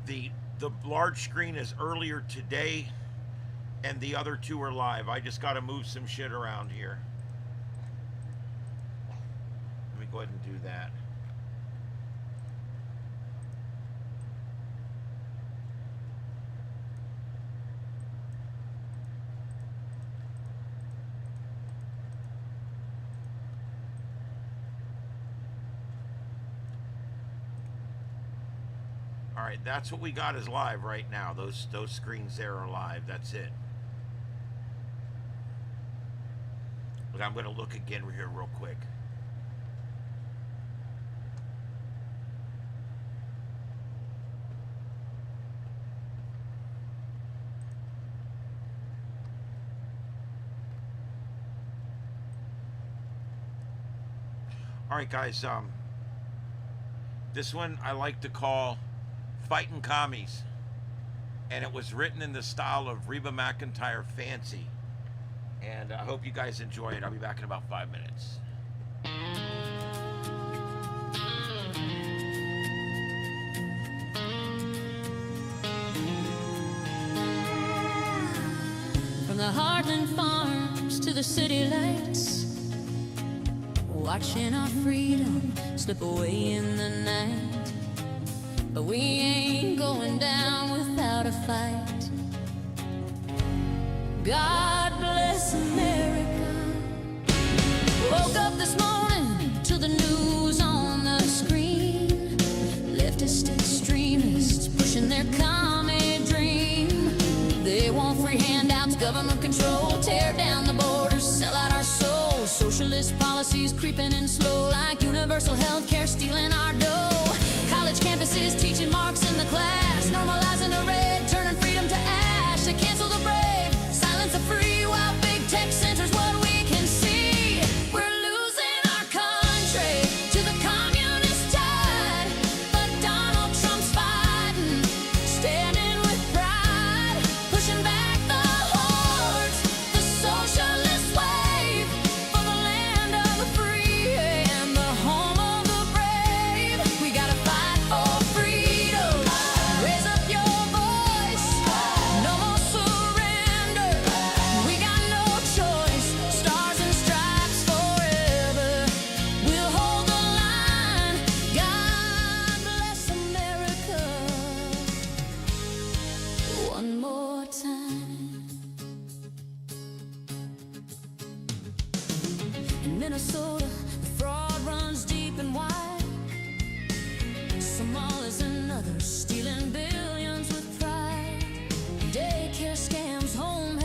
S6: the large screen is earlier today and the other two are live. I just got to move some shit around here. Let me go ahead and do that. All right, that's what we got is live right now. Those screens there are live. That's it. But I'm going to look again here real quick. All right, guys. This one I like to call Fightin' Commies, and it was written in the style of Reba McEntire Fancy, and I hope you guys enjoy it. I'll be back in about 5 minutes.
S4: From the Heartland farms to the city lights, watching our freedom slip away in the night. But we ain't going down without a fight. God bless America. Woke up this morning to the news on the screen. Leftist extremists pushing their commie dream. They want free handouts, government control, tear down the borders, sell out our souls. Socialist policies creeping in slow, like universal health care stealing our dough. College campuses teaching Marx in the class, normalizing the red, turning freedom to ash. They cancel the brave, silence the free, while big tech centers what we can see. We're losing our country to the communist tide, but Donald Trump's fighting, standing with pride, pushing back the hordes, the socialist wave, for the land of the free and the home of the brave. We gotta fight for freedom. Raise up your voice. No more surrender. We got no choice. Stars and stripes forever. We'll hold the line. God bless America. One more time. In Minnesota, the fraud runs deep and wide. Somalis and others stealing billions with pride. Daycare scams, home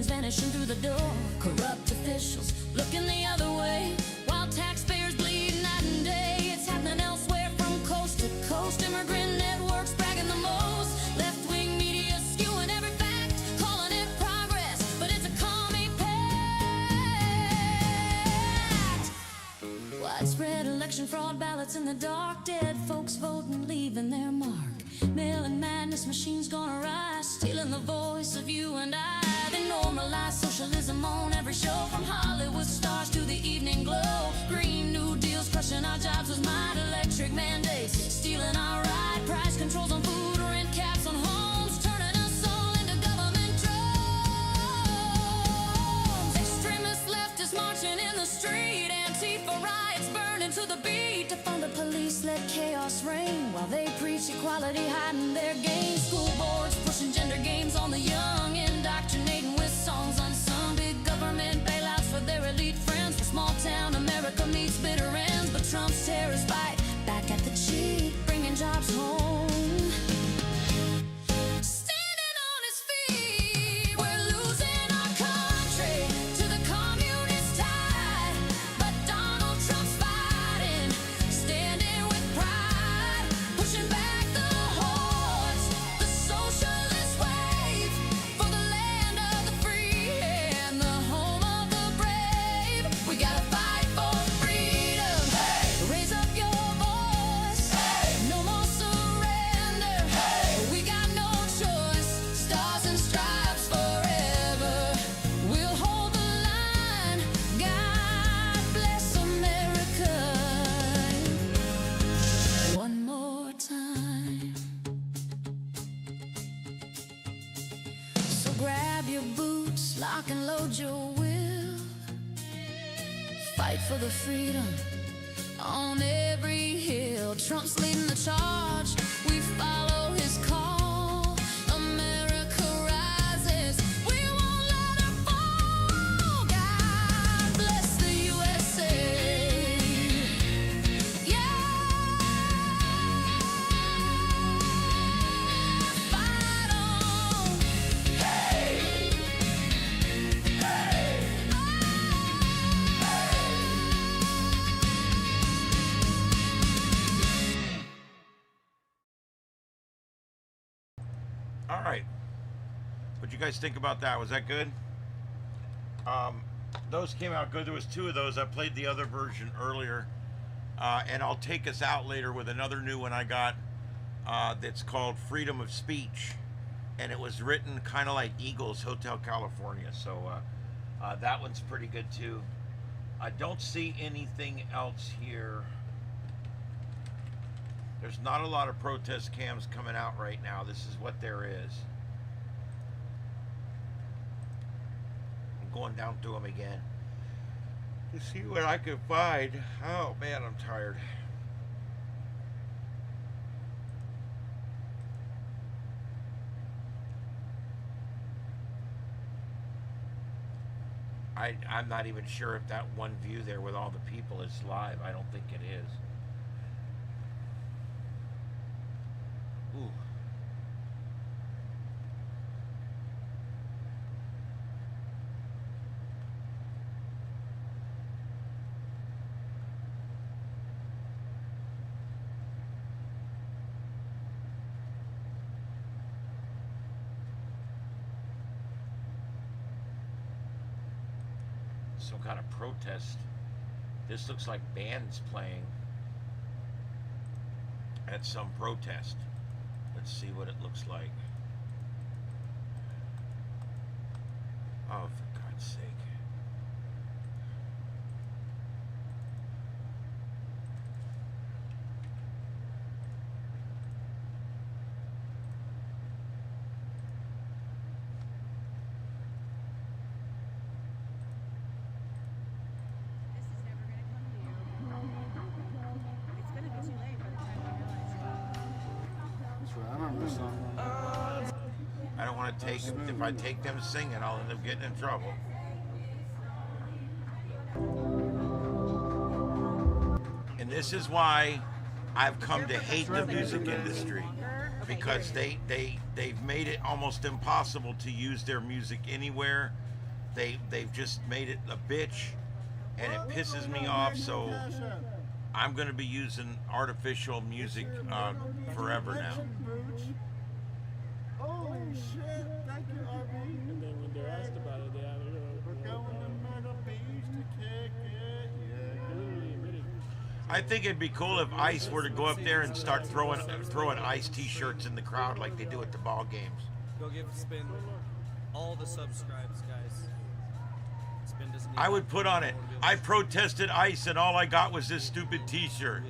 S4: millions vanishing through the door. Corrupt officials looking the other way, while taxpayers bleed night and day. It's happening elsewhere from coast to coast. Immigrant networks bragging the most. Left-wing media skewing every fact, calling it progress, but it's a commie pact. Widespread election fraud, ballots in the dark, dead folks voting, leaving their mark. Mail-in madness, machines gonna rise, stealing the voice of you and I. They normalize socialism on every show, from Hollywood stars to the evening glow. Green New Deals crushing our jobs with might, electric mandates stealing our ride. Price controls on food, rent caps on homes, turning us all into government drones. Extremist leftists marching in the street, Antifa riots burning to the beat. To fund the police, let chaos reign while they preach equality, hiding their gains. School boards pushing gender games on the young, indoctrinating with songs unsung. Big government bailouts for their elite friends. For small town America meets bitter ends. But Trump's terrorists bite back at the cheek, bringing jobs home. Standing on his feet, we're losing our country to the communist tide. But Donald Trump's fighting, standing with pride, pushing back the hordes, the socialist wave, for the land of the free and the home of the brave. We gotta fight for freedom. Raise up your voice. No more surrender. We got no choice. Stars and stripes forever. We'll hold the line. God bless America. One more time. So grab your boots, lock and load your will. Fight for the freedom on every hill. Trump's leading the charge, we follow his call. America rises, we won't let her fall. God bless the USA. Yeah, fight on. Hey, hey,
S6: All right. What'd you guys think about that? Was that good? Those came out good. There was two of those. I played the other version earlier. And I'll take us out later with another new one I got that's called Freedom of Speech. And it was written kind of like Eagles, Hotel California. So that one's pretty good too. I don't see anything else here. There's not a lot of protest cams coming out right now. This is what there is. I'm going down to them again to see what I can find. Oh man, I'm tired. I'm not even sure if that one view there with all the people is live. I don't think it is. Ooh. Some kind of protest. This looks like bands playing at some protest. Let's see what it looks like. Oh, for God's sake. I don't want to take them. If I take them singing, I'll end up getting in trouble. And this is why I've come to hate the music industry, because they've made it almost impossible to use their music anywhere they've just made it a bitch, and it pisses me off. So I'm going to be using artificial music forever now.
S1: Holy shit! Thank you, RB.
S14: And then when they're asked about it, they have
S1: We're going to Myrtle Beach to kick it. Yeah.
S6: I think it'd be cool if ICE were to go up there and start throwing ICE T-shirts in the crowd like they do at the ball games.
S3: Go give Spin all the subscribes, guys. Spin doesn't need
S6: I would put on it, I protested ICE and all I got was this stupid T-shirt.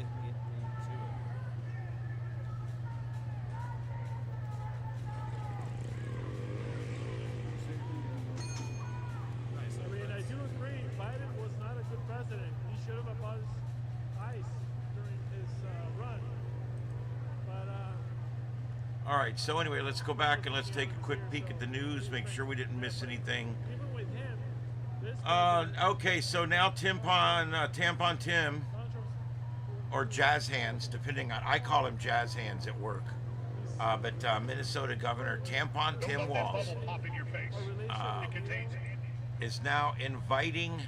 S14: I mean, I do agree, Biden was not a good president. He should have abolished ICE during his run. But,
S6: All right, so anyway, let's go back and let's take a quick peek at the news, make sure we didn't miss anything.
S14: even with him, this
S6: Okay, so now Tampon Tim, or Jazz Hands, depending on, I call him Jazz Hands at work. But Minnesota Governor Tampon Tim Walz is now inviting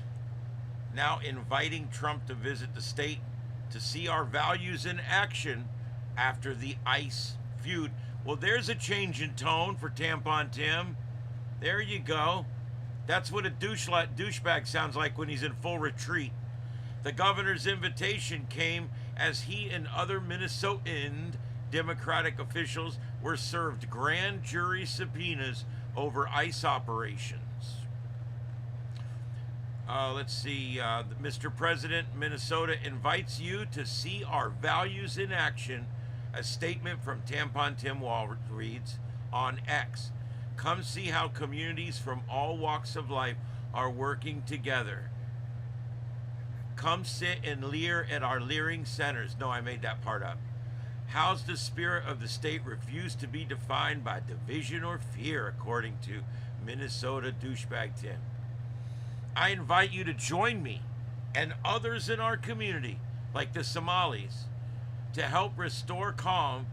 S6: Trump to visit the state to see our values in action after the ICE feud. Well, there's a change in tone for Tampon Tim. There you go. That's what a douchebag sounds like when he's in full retreat. The governor's invitation came as he and other Minnesotan Democratic officials were served grand jury subpoenas over ICE operations. Let's see. Mr. President, Minnesota invites you to see our values in action. A statement from Tampon Tim Walz reads on X. Come see how communities from all walks of life are working together. Come sit and leer at our leering centers. No, I made that part up. How's the spirit of the state refuse to be defined by division or fear, according to Minnesota douchebag Tim. I invite you to join me and others in our community, like the Somalis, to help restore calm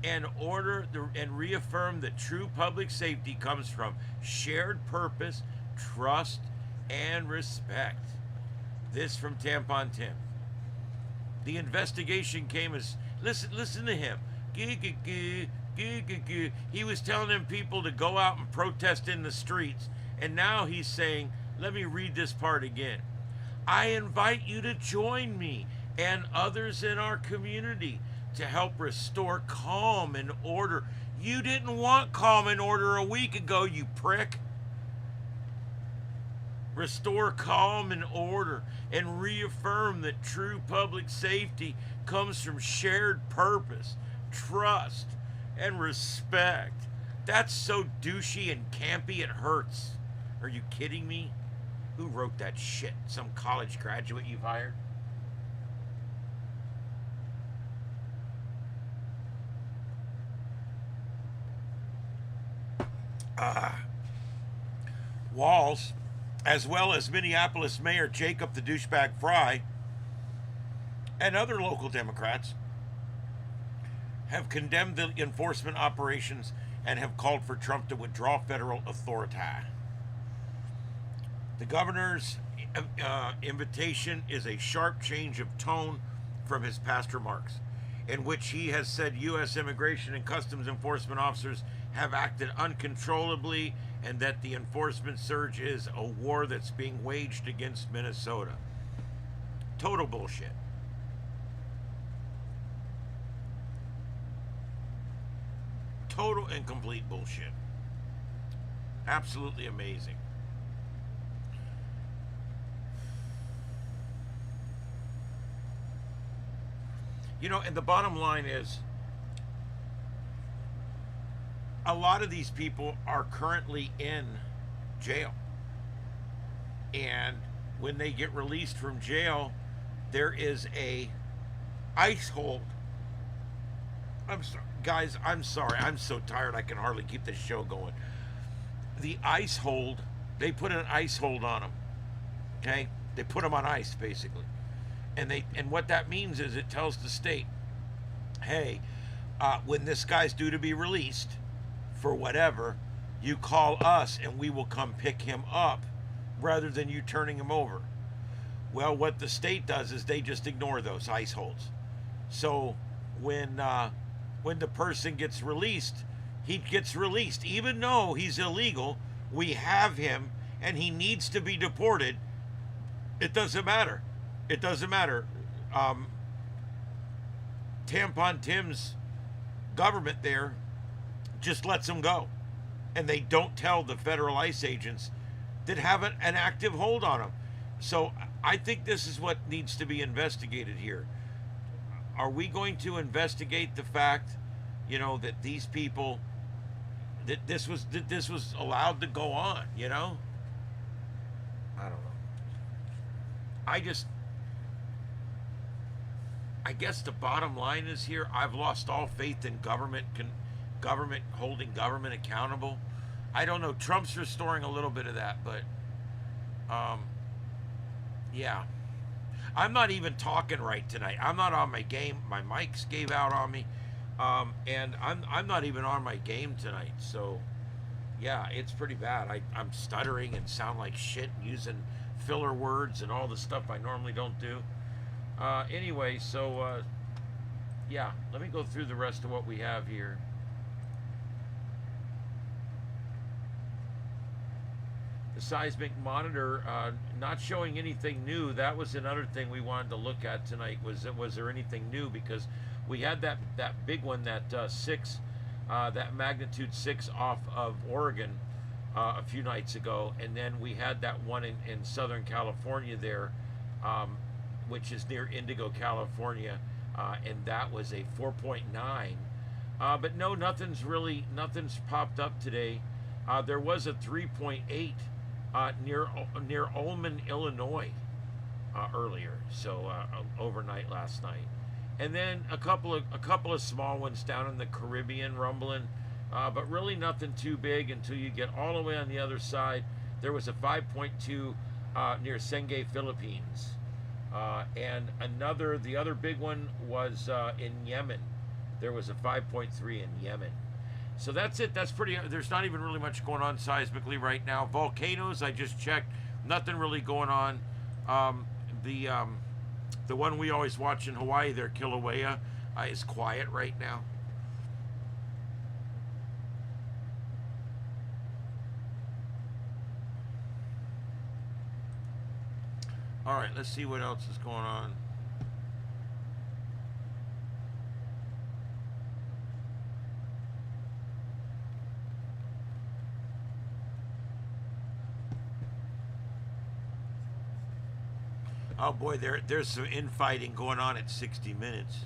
S6: and order and reaffirm that true public safety comes from shared purpose, trust, and respect. This from Tampon Tim. The investigation came as, listen to him. He was telling them people to go out and protest in the streets, and now he's saying, let me read this part again. I invite you to join me and others in our community to help restore calm and order. You didn't want calm and order a week ago, you prick. Restore calm and order and reaffirm that true public safety comes from shared purpose, trust, and respect. That's so douchey and campy it hurts. Are you kidding me? Who wrote that shit? Some college graduate you've hired? Walz, as well as Minneapolis Mayor Jacob the Douchebag Fry, and other local Democrats, have condemned the enforcement operations and have called for Trump to withdraw federal authority. The governor's invitation is a sharp change of tone from his past remarks, in which he has said U.S. immigration and customs enforcement officers have acted uncontrollably and that the enforcement surge is a war that's being waged against Minnesota. Total bullshit. Total and complete bullshit. Absolutely amazing. You know, and the bottom line is, a lot of these people are currently in jail. And when they get released from jail, there is a ICE hold. I'm sorry, guys, I'm sorry. I'm so tired I can hardly keep this show going. The ICE hold, they put an ICE hold on them. Okay? They put them on ice, basically. And what that means is it tells the state, hey, when this guy's due to be released for whatever, you call us and we will come pick him up rather than you turning him over. Well, what the state does is they just ignore those ICE holds. So when the person gets released, he gets released. Even though he's illegal, we have him and he needs to be deported. It doesn't matter. It doesn't matter. Tampon Tim's government there just lets him go. And they don't tell the federal ICE agents that have an active hold on him. So I think this is what needs to be investigated here. Are we going to investigate the fact, you know, that these people, that this was allowed to go on, you know? I don't know. I guess the bottom line is here, I've lost all faith in government holding government accountable. I don't know. Trump's restoring a little bit of that, but yeah. I'm not even talking right tonight. I'm not on my game. My mics gave out on me, and I'm not even on my game tonight. So yeah, it's pretty bad. I'm stuttering and sound like shit, using filler words and all the stuff I normally don't do. Anyway, so yeah, let me go through the rest of what we have here. The seismic monitor not showing anything new. That was another thing we wanted to look at tonight. Was there anything new? Because we had that big one, that that magnitude 6 off of Oregon a few nights ago, and then we had that one in Southern California there, which is near Indigo, California, and that was a 4.9. But no, nothing's popped up today. There was a 3.8 near Ullman, Illinois, earlier, so overnight last night, and then a couple of small ones down in the Caribbean rumbling, but really nothing too big until you get all the way on the other side. There was a 5.2 near Sengay, Philippines, and the other big one was in Yemen. There was a 5.3 in Yemen. So that's it. That's pretty. There's not even really much going on seismically right now. Volcanoes, I just checked. Nothing really going on. The one we always watch in Hawaii there, Kilauea, is quiet right now. All right, let's see what else is going on. Oh boy, there's some infighting going on at 60 Minutes.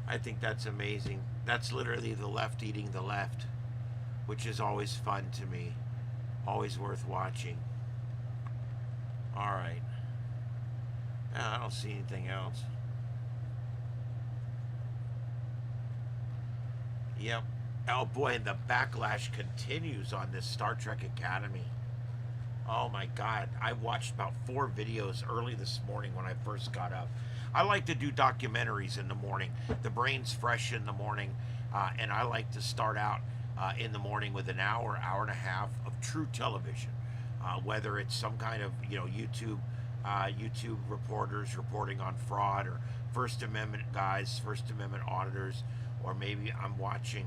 S6: I think that's amazing. That's literally the left eating the left, which is always fun to me. Always worth watching. All right. I don't see anything else. Yep. Oh boy, and the backlash continues on this Star Trek Academy. Oh my God, I watched about 4 videos early this morning when I first got up. I like to do documentaries in the morning. The brain's fresh in the morning, and I like to start out in the morning with an hour and a half of true television, whether it's some kind of, you know, YouTube reporters reporting on fraud, or First Amendment guys, First Amendment auditors, or maybe I'm watching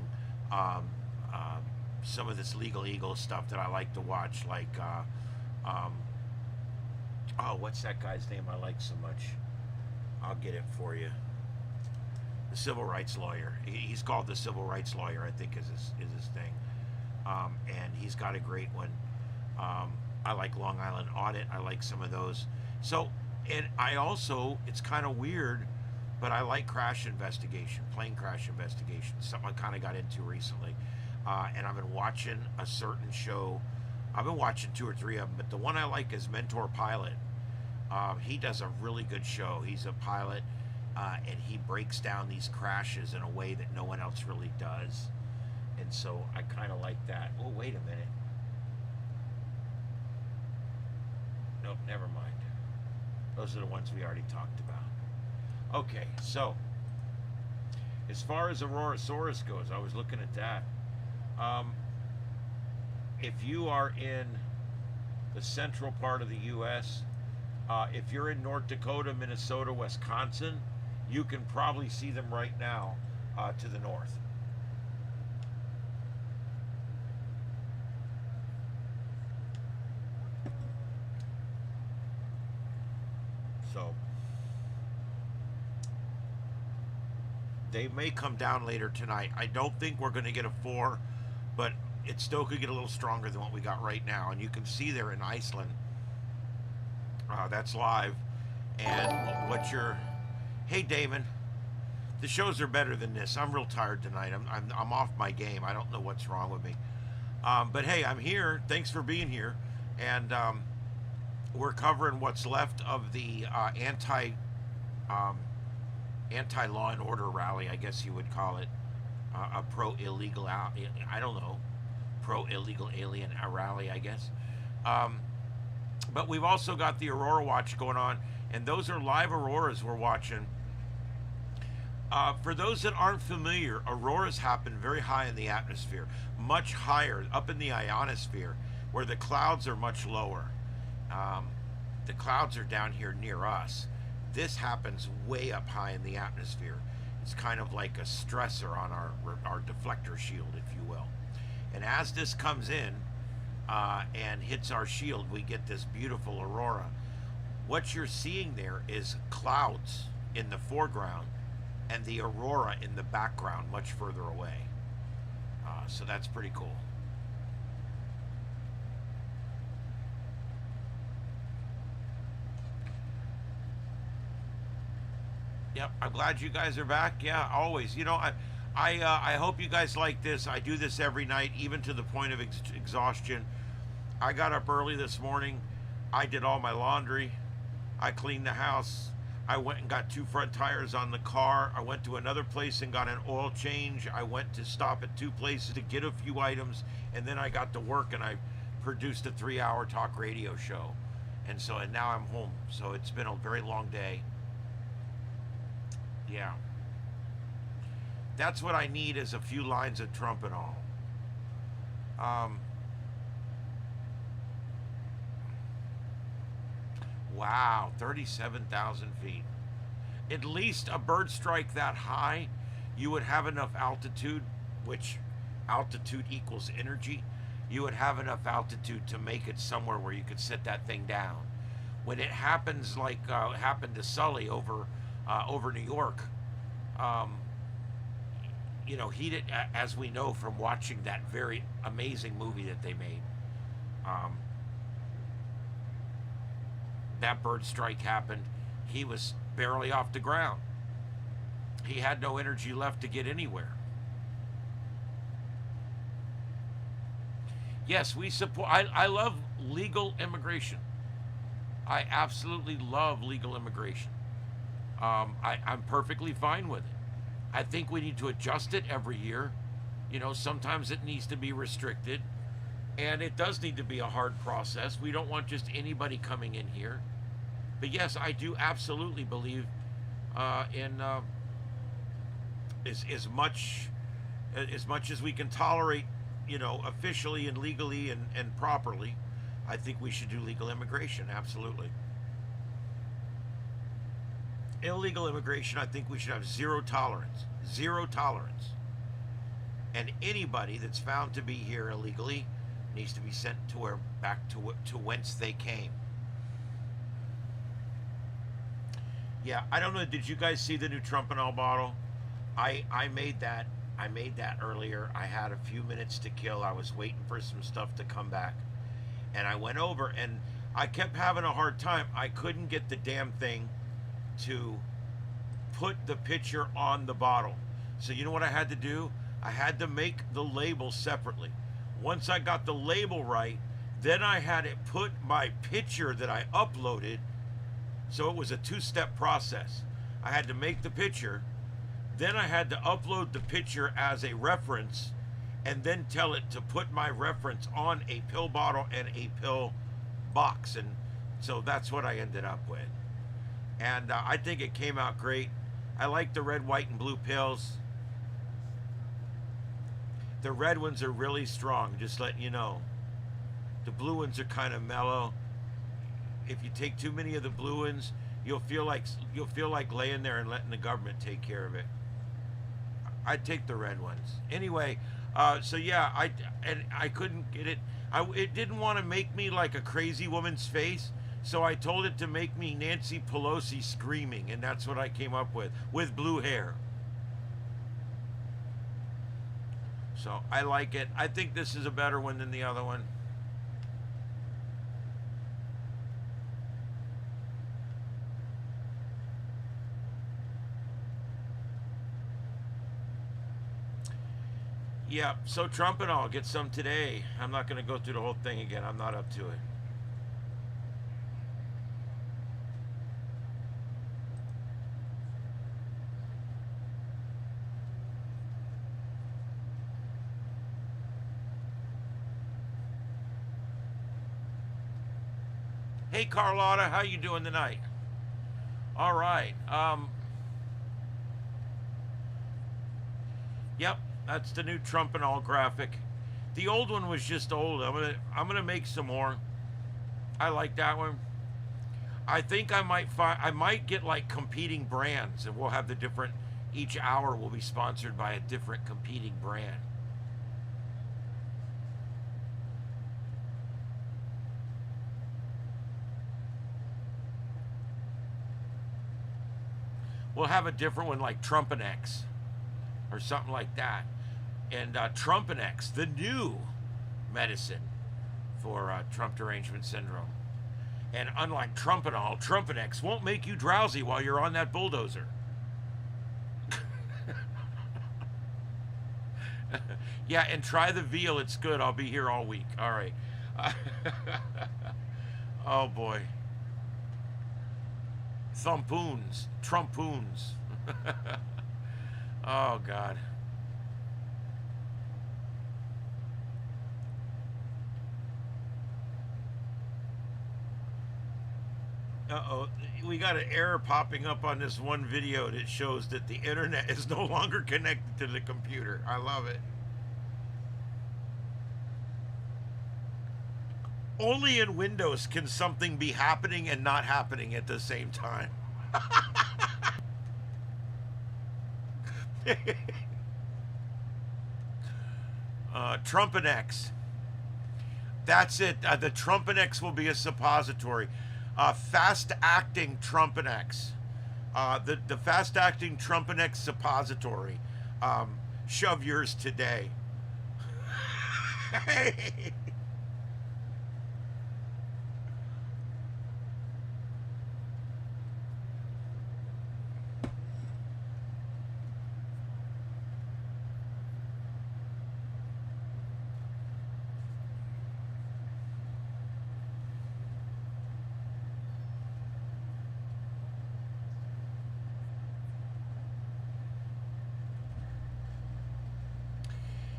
S6: some of this Legal Eagle stuff that I like to watch, like oh, what's that guy's name I like so much? I'll get it for you. The civil rights lawyer. He's called the civil rights lawyer, I think is his thing. And he's got a great one. I like Long Island Audit. I like some of those. So, and I also, it's kind of weird, but I like crash investigation, plane crash investigation, something I kind of got into recently. And I've been watching a certain show. I've been watching 2 or 3 of them, but the one I like is Mentor Pilot. He does a really good show. He's a pilot, and he breaks down these crashes in a way that no one else really does. And so I kind of like that. Oh, wait a minute. Nope, never mind. Those are the ones we already talked about. Okay, so as far as Aurorasaurus goes, I was looking at that. If you are in the central part of the U.S. If you're in North Dakota, Minnesota, Wisconsin, you can probably see them right now to the north. So they may come down later tonight. I don't think we're going to get a 4, but it still could get a little stronger than what we got right now. And you can see there in Iceland, that's live. And what you're, hey Damon, the shows are better than this. I'm real tired tonight. I'm off my game. I don't know what's wrong with me. But hey, I'm here. Thanks for being here. And we're covering what's left of the anti-law and order rally, I guess you would call it. A pro-illegal, I don't know, pro-illegal alien rally, I guess. But we've also got the Aurora Watch going on, and those are live auroras we're watching. For those that aren't familiar, auroras happen very high in the atmosphere, much higher up in the ionosphere, where the clouds are much lower. The clouds are down here near us. This happens way up high in the atmosphere. It's kind of like a stressor on our deflector shield, if you will. And as this comes in and hits our shield, we get this beautiful aurora. What you're seeing there is clouds in the foreground and the aurora in the background, much further away. So that's pretty cool. Yep, I'm glad you guys are back. Yeah, always. You know, I hope you guys like this. I do this every night, even to the point of exhaustion. I got up early this morning. I did all my laundry. I cleaned the house. I went and got 2 front tires on the car. I went to another place and got an oil change. I went to stop at 2 places to get a few items, and then I got to work and I produced a 3-hour talk radio show. And now I'm home. So it's been a very long day. Yeah. That's what I need, is a few lines of Trump and all. Wow, 37,000 feet. At least a bird strike that high, you would have enough altitude, which altitude equals energy. You would have enough altitude to make it somewhere where you could sit that thing down. When it happens like happened to Sully over New York, you know, he did, as we know from watching that very amazing movie that they made. That bird strike happened. He was barely off the ground. He had no energy left to get anywhere. Yes, we support. I love legal immigration. I absolutely love legal immigration. I'm perfectly fine with it. I think we need to adjust it every year. You know, sometimes it needs to be restricted, and it does need to be a hard process. We don't want just anybody coming in here. But yes, I do absolutely believe in as much as we can tolerate, you know, officially and legally and properly. I think we should do legal immigration, absolutely. Illegal immigration, I think we should have zero tolerance. Zero tolerance. And anybody that's found to be here illegally needs to be sent back to whence they came. Yeah, I don't know. Did you guys see the new Trump and all bottle? I made that earlier. I had a few minutes to kill. I was waiting for some stuff to come back, and I went over, and I kept having a hard time. I couldn't get the damn thing to put the picture on the bottle. So you know what I had to do? I had to make the label separately. Once I got the label right, then I had it put my picture that I uploaded. So it was a 2-step process. I had to make the picture, then I had to upload the picture as a reference, and then tell it to put my reference on a pill bottle and a pill box. And so that's what I ended up with. And I think it came out great. I like the red, white, and blue pills. The red ones are really strong, just letting you know. The blue ones are kind of mellow. If you take too many of the blue ones, you'll feel like laying there and letting the government take care of it. I'd take the red ones. Anyway, so yeah, I couldn't get it. It didn't want to make me like a crazy woman's face, so I told it to make me Nancy Pelosi screaming, and that's what I came up with blue hair. So I like it. I think this is a better one than the other one. Yeah, so Trump and all, get some today. I'm not going to go through the whole thing again. I'm not up to it. Hey, Carlotta, how you doing tonight? All right. Yep. That's the new Trump and all graphic. The old one was just old. I'm gonna make some more. I like that one. I think I might get like competing brands, and we'll have the different. Each hour will be sponsored by a different competing brand. We'll have a different one like Trump and X, or something like that. And Trumpanex, the new medicine for Trump derangement syndrome. And unlike Trumpanol, Trumpanex won't make you drowsy while you're on that bulldozer. Yeah, and try the veal. It's good. I'll be here all week. All right. Oh, boy. Thumpoons. Trumpoons. Oh, God. Uh-oh, we got an error popping up on this one video that shows that the internet is no longer connected to the computer. I love it. Only in Windows can something be happening and not happening at the same time. Trumpanex. That's it. The Trumpanex will be a suppository. Fast-acting Trumpanex. The fast-acting Trumpanex suppository. Shove yours today. Hey.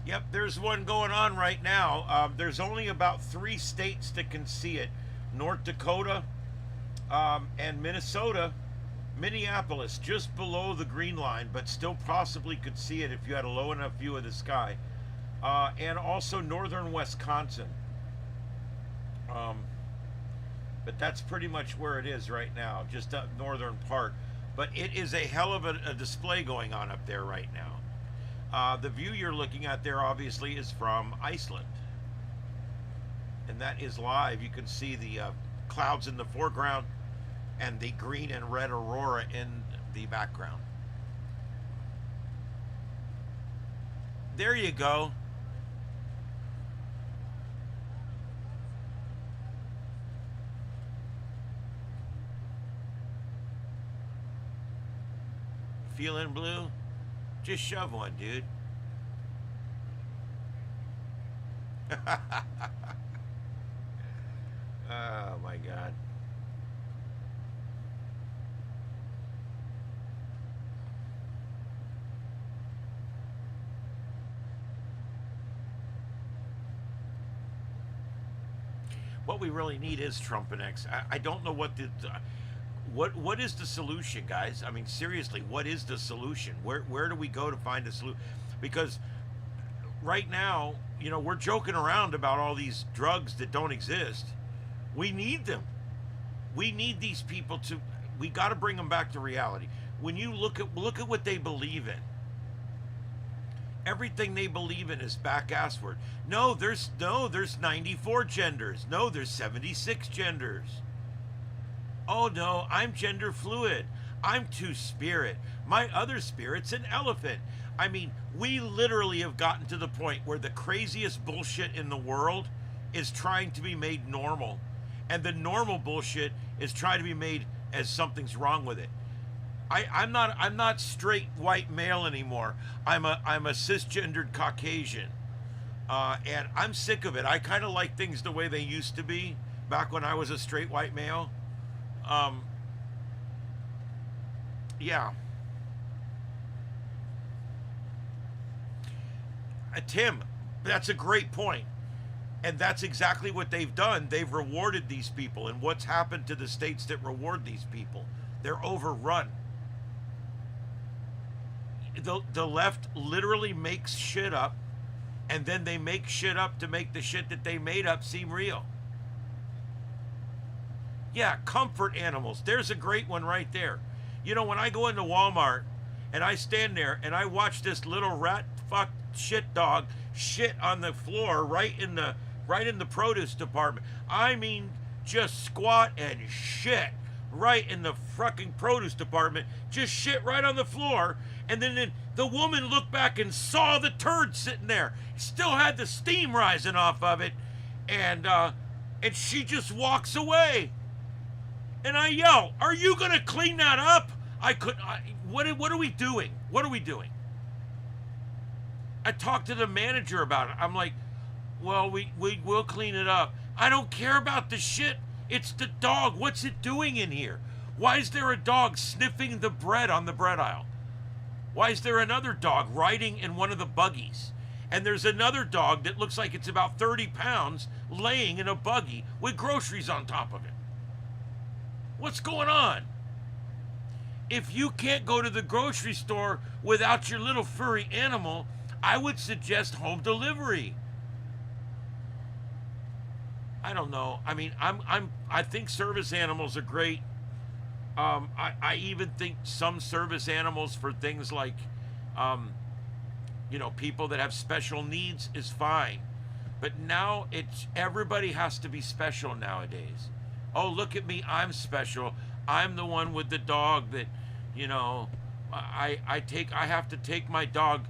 S6: Yep, there's one going on right now. There's only about 3 states that can see it. North Dakota and Minnesota. Minneapolis, just below the green line, but still possibly could see it if you had a low enough view of the sky. And also northern Wisconsin. But that's pretty much where it is right now, just that northern part. But it is a hell of a display going on up there right now. The view you're looking at there obviously is from Iceland, and that is live. You can see the clouds in the foreground and the green and red aurora in the background. There you go. Feeling blue? Just shove one, dude. Oh my God. What we really need is Trumpanex. I don't know what the... What is the solution, guys? I mean, seriously, what is the solution? Where do we go to find a solution? Because right now, you know, we're joking around about all these drugs that don't exist. We need them. We need these people to, we got to bring them back to reality. When you look at what they believe in, everything they believe in is back-assward. No, there's 94 genders. No, there's 76 genders. Oh no, I'm gender fluid. I'm two-spirit. My other spirit's an elephant. I mean, we literally have gotten to the point where the craziest bullshit in the world is trying to be made normal. And the normal bullshit is trying to be made as something's wrong with it. I'm not straight white male anymore. I'm a cisgendered Caucasian. And I'm sick of it. I kind of like things the way they used to be back when I was a straight white male. Yeah. Tim, that's a great point. And that's exactly what they've done. They've rewarded these people. And what's happened to the states that reward these people? They're overrun. The left literally makes shit up, and then they make shit up to make the shit that they made up seem real. Yeah, comfort animals. There's a great one right there. You know, when I go into Walmart and I stand there and I watch this little rat fuck shit dog shit on the floor right in the produce department. I mean, just squat and shit right in the fucking produce department. Just shit right on the floor. And then the woman looked back and saw the turd sitting there. Still had the steam rising off of it. And she just walks away. And I yell, "Are you going to clean that up?" What are we doing? What are we doing? I talked to the manager about it. I'm like, well, we'll clean it up. I don't care about the shit. It's the dog. What's it doing in here? Why is there a dog sniffing the bread on the bread aisle? Why is there another dog riding in one of the buggies? And there's another dog that looks like it's about 30 pounds laying in a buggy with groceries on top of it. What's going on? If you can't go to the grocery store without your little furry animal, I would suggest home delivery. I don't know. I mean, I think service animals are great. I even think some service animals for things like, you know, people that have special needs is fine. But now everybody has to be special nowadays. Oh, look at me, I'm special. I'm the one with the dog that, you know, I have to take my dog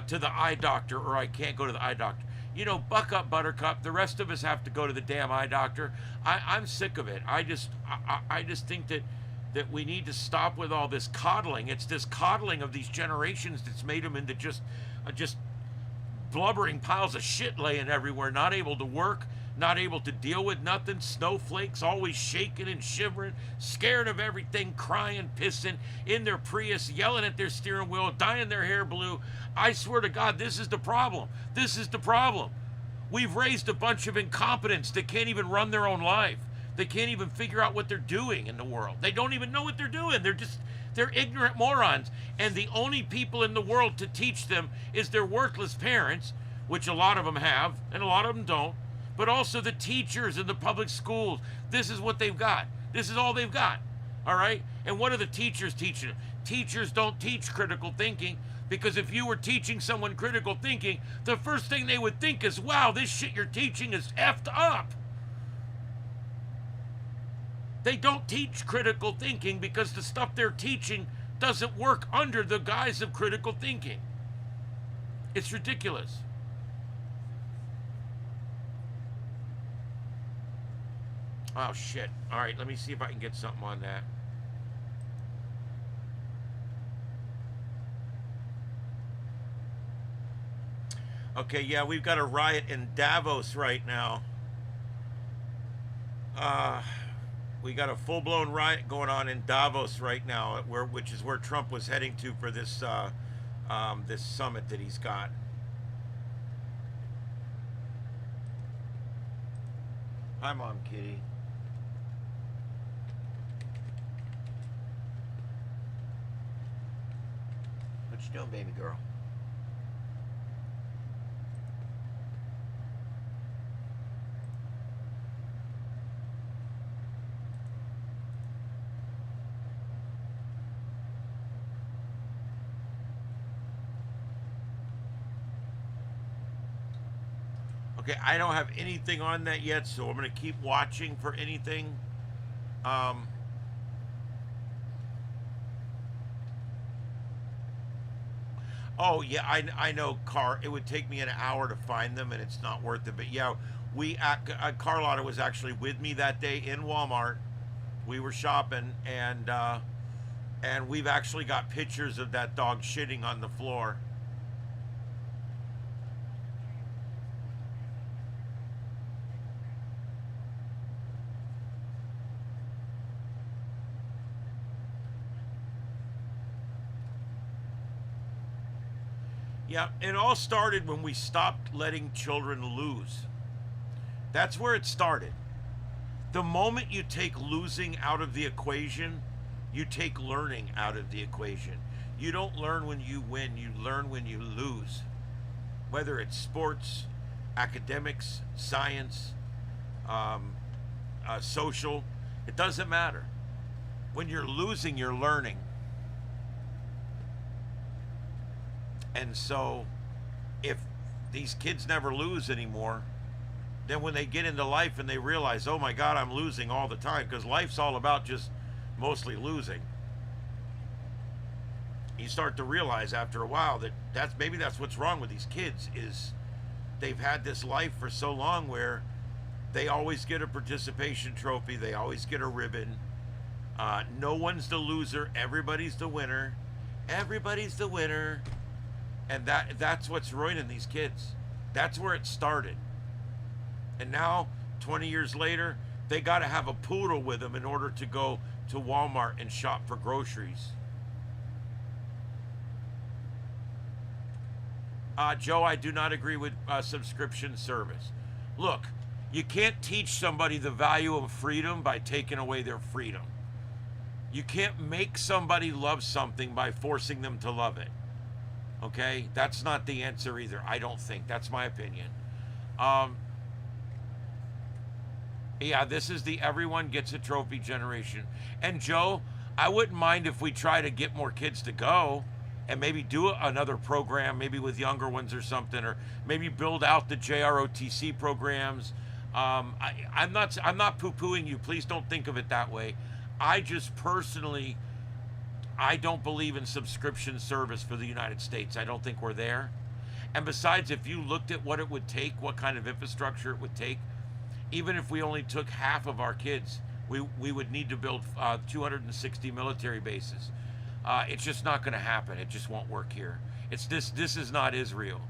S6: to the eye doctor, or I can't go to the eye doctor. You know, buck up, Buttercup. The rest of us have to go to the damn eye doctor. I'm sick of it. I just think that we need to stop with all this coddling. It's this coddling of these generations that's made them into just blubbering piles of shit laying everywhere, not able to work, not able to deal with nothing, snowflakes, always shaking and shivering, scared of everything, crying, pissing, in their Prius, yelling at their steering wheel, dyeing their hair blue. I swear to God, this is the problem. This is the problem. We've raised a bunch of incompetents that can't even run their own life. They can't even figure out what they're doing in the world. They don't even know what they're doing. They're ignorant morons. And the only people in the world to teach them is their worthless parents, which a lot of them have, and a lot of them don't, but also the teachers in the public schools. This is what they've got. This is all they've got, all right? And what are the teachers teaching them? Teachers don't teach critical thinking, because if you were teaching someone critical thinking, the first thing they would think is, wow, this shit you're teaching is effed up. They don't teach critical thinking because the stuff they're teaching doesn't work under the guise of critical thinking. It's ridiculous. Oh, shit. All right, let me see if I can get something on that. Okay, yeah, we've got a riot in Davos right now. We got a full-blown riot going on in Davos right now, which is where Trump was heading to for this this summit that he's got. Hi, Mom Kitty. What you doing, baby girl? Okay, I don't have anything on that yet, so I'm going to keep watching for anything. Oh, yeah, I know, Car. It would take me an hour to find them, and it's not worth it. But, yeah, Carlotta was actually with me that day in Walmart. We were shopping, and we've actually got pictures of that dog shitting on the floor. Yeah, it all started when we stopped letting children lose. That's where it started. The moment you take losing out of the equation, you take learning out of the equation. You don't learn when you win, you learn when you lose. Whether it's sports, academics, science, social, it doesn't matter. When you're losing, you're learning. And so, if these kids never lose anymore, then when they get into life and they realize, oh my God, I'm losing all the time, because life's all about just mostly losing. You start to realize after a while that maybe that's what's wrong with these kids, is they've had this life for so long where they always get a participation trophy, they always get a ribbon. No one's the loser, everybody's the winner. Everybody's the winner. And that's what's ruining these kids. That's where it started. And now, 20 years later, they got to have a poodle with them in order to go to Walmart and shop for groceries. Joe, I do not agree with subscription service. Look, you can't teach somebody the value of freedom by taking away their freedom. You can't make somebody love something by forcing them to love it. Okay? That's not the answer either, I don't think. That's my opinion. Yeah, this is the everyone gets a trophy generation. And Joe, I wouldn't mind if we try to get more kids to go and maybe do another program, maybe with younger ones or something, or maybe build out the JROTC programs. I'm not poo-pooing you. Please don't think of it that way. I just personally, I don't believe in subscription service for the United States. I don't think we're there. And besides, if you looked at what it would take, what kind of infrastructure it would take, even if we only took half of our kids, we would need to build 260 military bases. It's just not going to happen. It just won't work here. This is not Israel.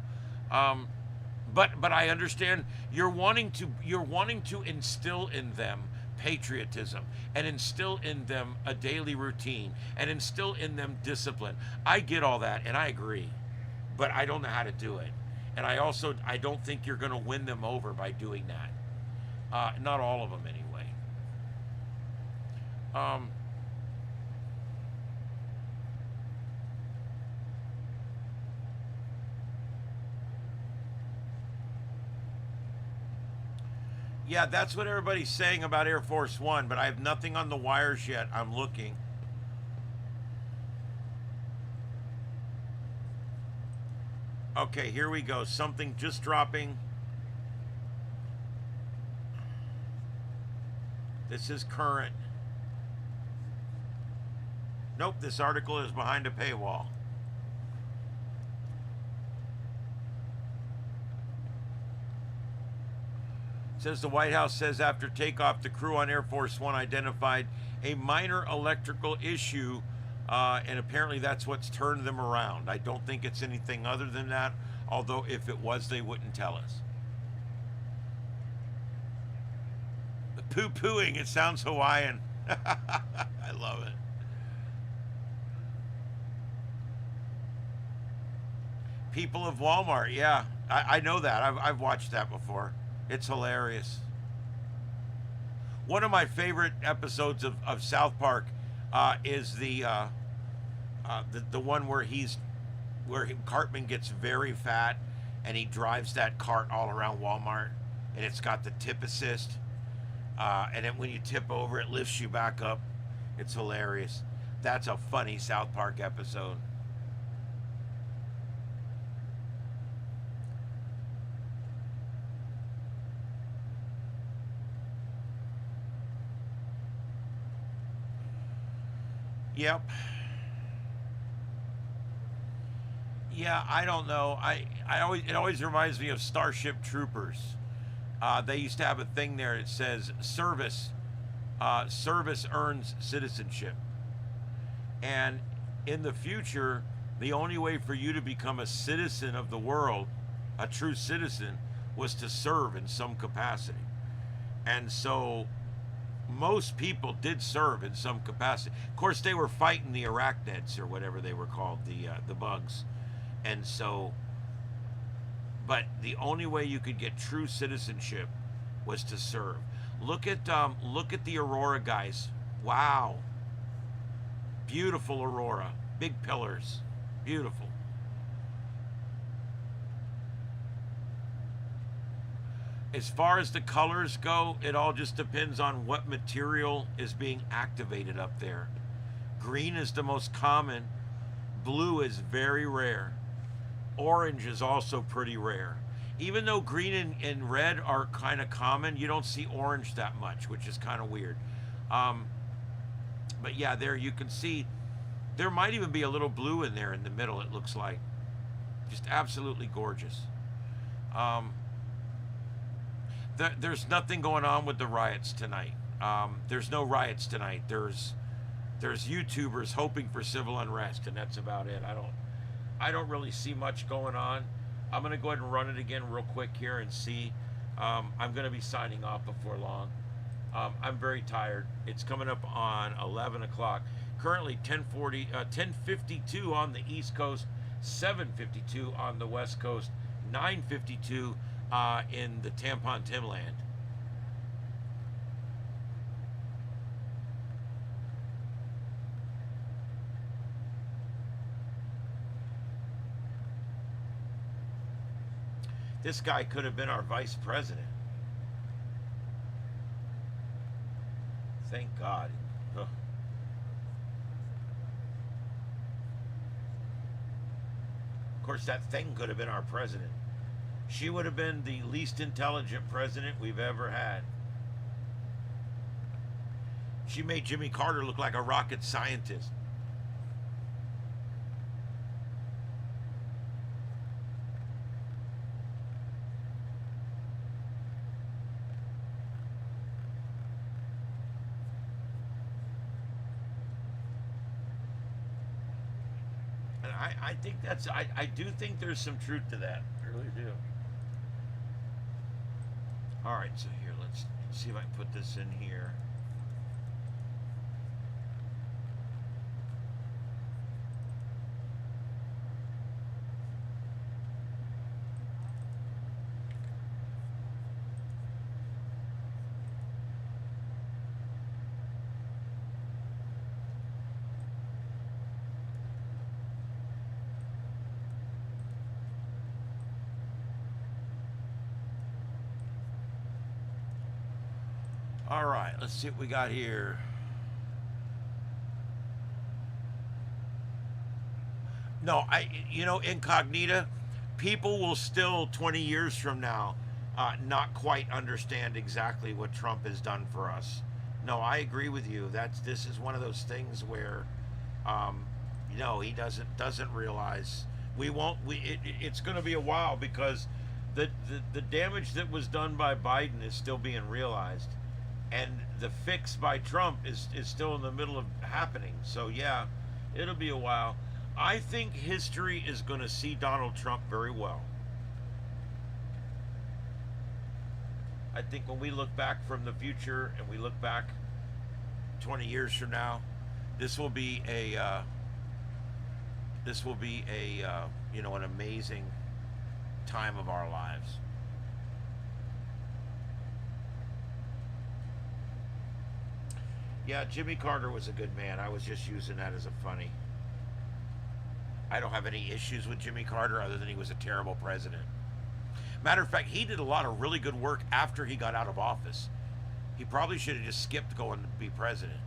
S6: But I understand you're wanting to instill in them patriotism and instill in them a daily routine and instill in them discipline. I get all that and I agree, but I don't know how to do it. And I don't think you're going to win them over by doing that. Not all of them anyway. Yeah, that's what everybody's saying about Air Force One, but I have nothing on the wires yet. I'm looking. Okay, here we go. Something just dropping. This is current. Nope, this article is behind a paywall. Says the White House says after takeoff, the crew on Air Force One identified a minor electrical issue, and apparently that's what's turned them around. I don't think it's anything other than that, although if it was, they wouldn't tell us. The poo-pooing, it sounds Hawaiian. I love it. People of Walmart, yeah, I know that. I've watched that before. It's hilarious. One of my favorite episodes of South Park is the one where Cartman gets very fat and he drives that cart all around Walmart, and it's got the tip assist, and then when you tip over, it lifts you back up. It's hilarious. That's a funny South Park episode. Yep. Yeah, I don't know. It always reminds me of Starship Troopers. They used to have a thing there that says service earns citizenship. And in the future, the only way for you to become a citizen of the world, a true citizen, was to serve in some capacity. And so most people did serve in some capacity. Of course, they were fighting the arachnids or whatever they were called, the bugs. And so, but the only way you could get true citizenship was to serve. Look at the Aurora guys. Wow. Beautiful Aurora. Big pillars. Beautiful. As far as the colors go, it all just depends on what material is being activated up there. Green is the most common. Blue is very rare. Orange is also pretty rare. Even though green and red are kind of common, you don't see orange that much, which is kind of weird. But yeah, there you can see, there might even be a little blue in there in the middle, it looks like. Just absolutely gorgeous. There's nothing going on with the riots tonight. There's no riots tonight. There's YouTubers hoping for civil unrest, and that's about it. I don't really see much going on. I'm gonna go ahead and run it again real quick here and see. I'm gonna be signing off before long. I'm very tired. It's coming up on 11 o'clock. Currently 10:52 on the East Coast, 7:52 on the West Coast, 9:52 in the Tampon Timland. This guy could have been our vice president. Thank God. Ugh. Of course, that thing could have been our president. She would have been the least intelligent president we've ever had. She made Jimmy Carter look like a rocket scientist. I think that's, I do think there's some truth to that. I really do. All right, so here, let's see if I can put this in here. All right, let's see what we got here. No, incognita, people will still 20 years from now not quite understand exactly what Trump has done for us. No, I agree with you. This is one of those things where, he doesn't realize. It's going to be a while because the damage that was done by Biden is still being realized. And the fix by Trump is still in the middle of happening. So yeah, it'll be a while. I think history is going to see Donald Trump very well. I think when we look back from the future and we look back 20 years from now, this will be an amazing time of our lives. Yeah, Jimmy Carter was a good man. I was just using that as a funny. I don't have any issues with Jimmy Carter other than he was a terrible president. Matter of fact, he did a lot of really good work after he got out of office. He probably should have just skipped going to be president.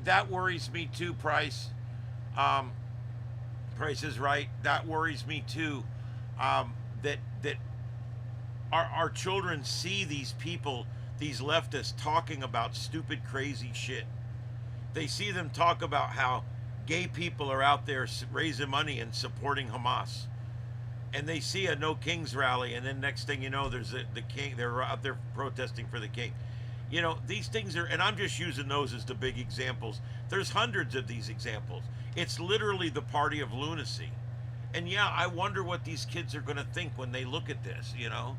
S6: that worries me too, Price. Price is right. That worries me too. That our children see these people, these leftists, talking about stupid, crazy shit. They see them talk about how gay people are out there raising money and supporting Hamas. And they see a No Kings rally, and then next thing you know, there's the king. They're out there protesting for the king. You know, these things are, and I'm just using those as the big examples. There's hundreds of these examples. It's literally the party of lunacy. And yeah, I wonder what these kids are going to think when they look at this, you know?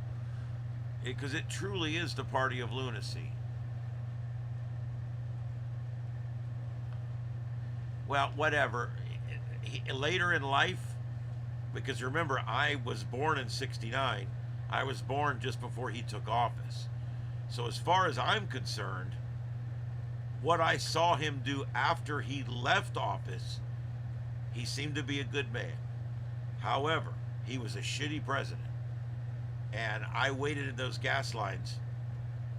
S6: Because it truly is the party of lunacy. Well, whatever. Later in life, because remember, I was born in '69. I was born just before he took office. So as far as I'm concerned, what I saw him do after he left office, he seemed to be a good man. However, he was a shitty president. And I waited in those gas lines.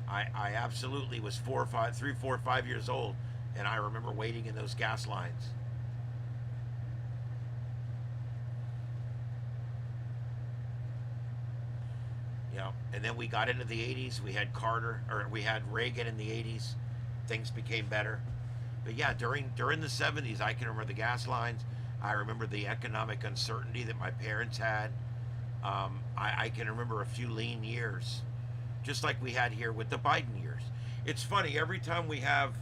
S6: I absolutely was 3, 4, 5 years old, and I remember waiting in those gas lines. Yeah, and then we got into the 80s. We had Carter, or we had Reagan in the 80s. Things became better. But yeah, during the 70s, I can remember the gas lines. I remember the economic uncertainty that my parents had. I can remember a few lean years, just like we had here with the Biden years. It's funny, every time we have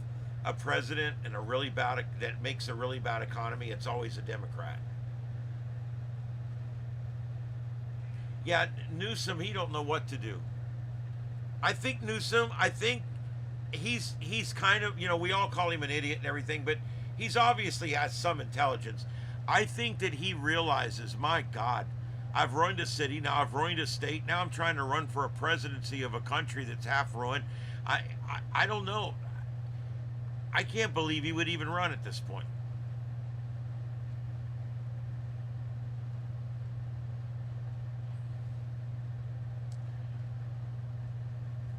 S6: a president and a really bad, that makes a really bad economy, it's always a Democrat. Yeah, Newsom, he don't know what to do. I think Newsom, he's kind of, you know, we all call him an idiot and everything, but he's obviously has some intelligence. I think that he realizes, my God, I've ruined a city, now I've ruined a state, now I'm trying to run for a presidency of a country that's half ruined. I don't know. I can't believe he would even run at this point.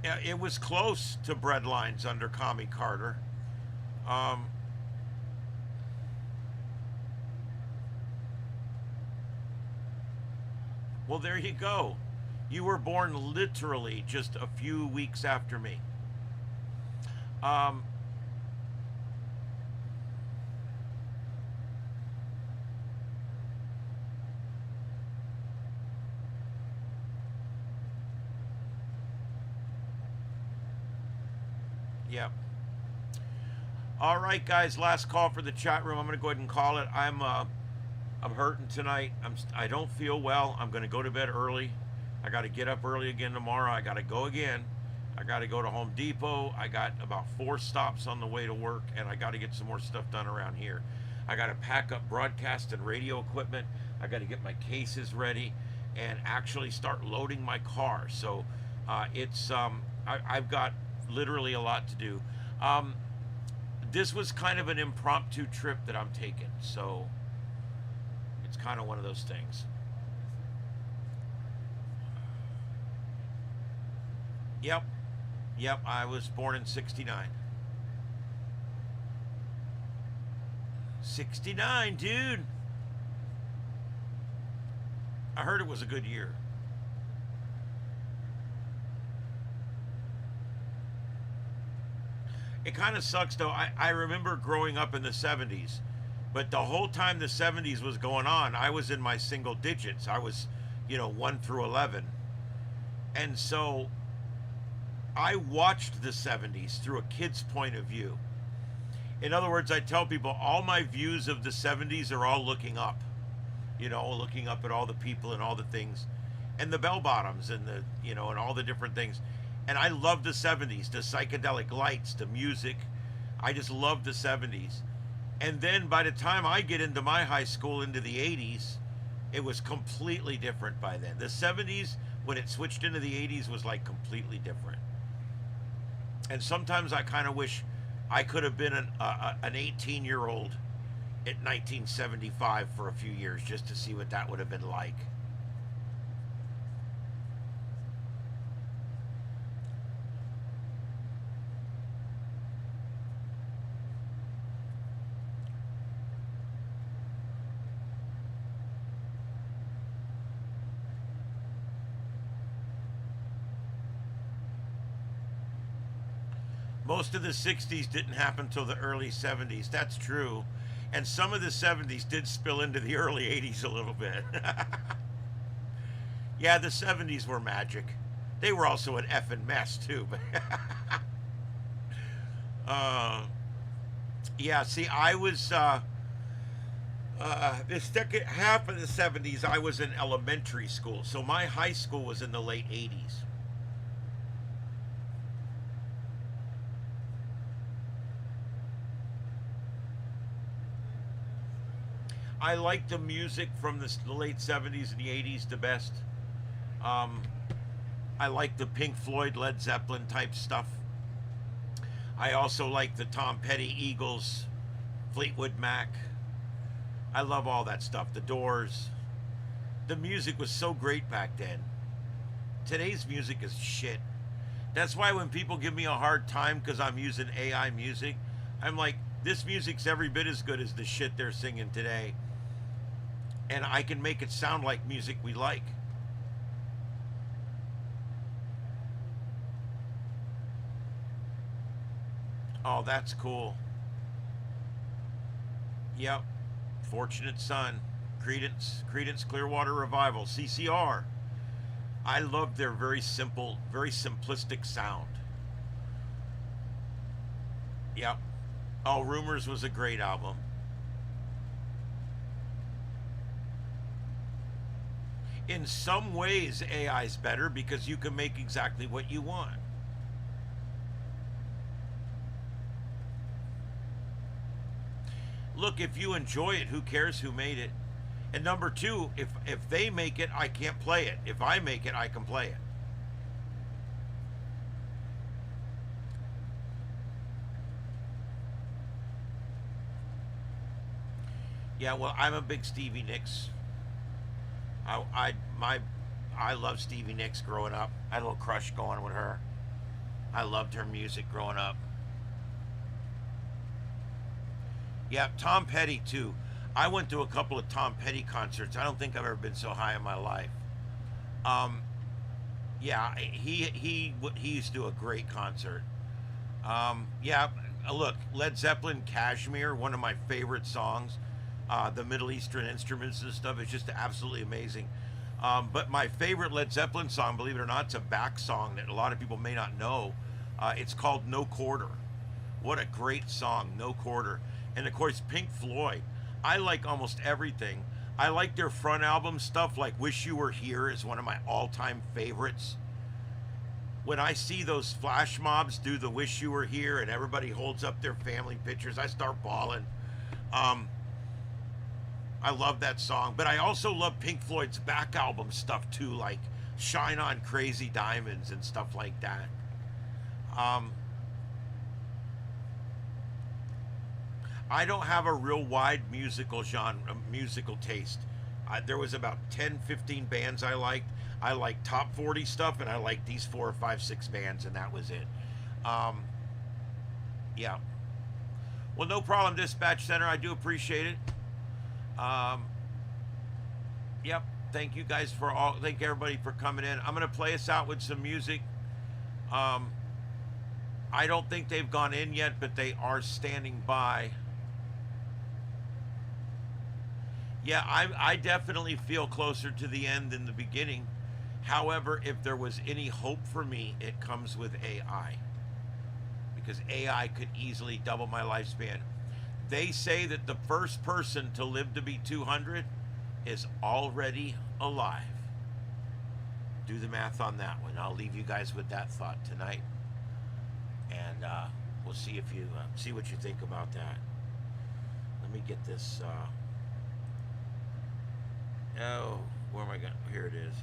S6: Yeah, it was close to breadlines under Commie Carter. Well, there you go. You were born literally just a few weeks after me. Yep. All right, guys. Last call for the chat room. I'm going to go ahead and call it. I'm hurting tonight. I don't feel well. I'm going to go to bed early. I got to get up early again tomorrow. I got to go again. I got to go to Home Depot. I got about 4 stops on the way to work, and I got to get some more stuff done around here. I got to pack up broadcast and radio equipment. I got to get my cases ready and actually start loading my car. So I've got literally a lot to do. This was kind of an impromptu trip that I'm taking, so it's kind of one of those things. Yep, I was born in '69. 69, dude. I heard it was a good year. It kind of sucks, though. I remember growing up in the 70s, but the whole time the 70s was going on, I was in my single digits. I was, 1 through 11. And so I watched the 70s through a kid's point of view. In other words, I tell people all my views of the 70s are all looking up, looking up at all the people and all the things and the bell bottoms and the, and all the different things. And I love the 70s, the psychedelic lights, the music. I just love the 70s. And then by the time I get into my high school into the 80s, it was completely different by then. The 70s, when it switched into the 80s, was like completely different. And sometimes I kind of wish I could have been an 18-year-old at 1975 for a few years just to see what that would have been like. Most of the 60s didn't happen till the early 70s. That's true. And some of the 70s did spill into the early 80s a little bit. Yeah, the 70s were magic. They were also an effing mess, too. Yeah, see, I was... the second half of the 70s, I was in elementary school. So my high school was in the late 80s. I like the music from the late 70s and the 80s the best. I like the Pink Floyd, Led Zeppelin type stuff. I also like the Tom Petty, Eagles, Fleetwood Mac. I love all that stuff. The Doors. The music was so great back then. Today's music is shit. That's why when people give me a hard time because I'm using AI music, I'm like, this music's every bit as good as the shit they're singing today. And I can make it sound like music we like. Oh, that's cool. Yep. Fortunate Son. Creedence Clearwater Revival. CCR. I love their very simple, very simplistic sound. Yep. Oh, Rumors was a great album. In some ways, AI's better because you can make exactly what you want. Look, if you enjoy it, who cares who made it? And number two, if they make it, I can't play it. If I make it, I can play it. Yeah, well, I'm a big Stevie Nicks. I love Stevie Nicks growing up. I had a little crush going with her. I loved her music growing up. Yeah, Tom Petty too. I went to a couple of Tom Petty concerts. I don't think I've ever been so high in my life. Yeah, he used to do a great concert. Yeah, look, Led Zeppelin, Kashmir, one of my favorite songs. The Middle Eastern instruments and stuff is just absolutely amazing. But my favorite Led Zeppelin song, believe it or not, it's a back song that a lot of people may not know. It's called No Quarter. What a great song, No Quarter. And of course, Pink Floyd. I like almost everything. I like their front album stuff, like Wish You Were Here is one of my all-time favorites. When I see those flash mobs do the Wish You Were Here and everybody holds up their family pictures, I start bawling. I love that song, but I also love Pink Floyd's back album stuff too, like Shine On Crazy Diamonds and stuff like that. I don't have a real wide musical genre, musical taste. There was about 10, 15 bands I liked. I liked top 40 stuff, and I liked these 4 or 5, 6 bands, and that was it. Yeah. Well, no problem, Dispatch Center. I do appreciate it. Yep. Thank you guys for all. Thank everybody for coming in. I'm gonna play us out with some music. I don't think they've gone in yet, but they are standing by. Yeah, I definitely feel closer to the end than the beginning. However, if there was any hope for me, it comes with AI. Because AI could easily double my lifespan. They say that the first person to live to be 200 is already alive. Do the math on that one. I'll leave you guys with that thought tonight. And we'll see if you see what you think about that. Let me get this. Oh, where am I going? Here it is.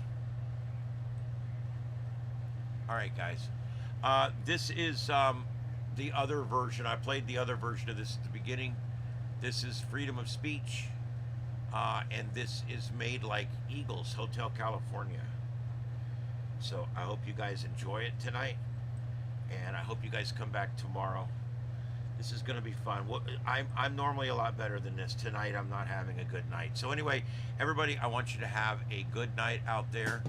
S6: All right, guys. This is the other version. I played the other version of this at the beginning. This is Freedom of Speech. And this is made like Eagles, Hotel California. So I hope you guys enjoy it tonight. And I hope you guys come back tomorrow. This is going to be fun. I'm normally a lot better than this. Tonight I'm not having a good night. So anyway, everybody, I want you to have a good night out there.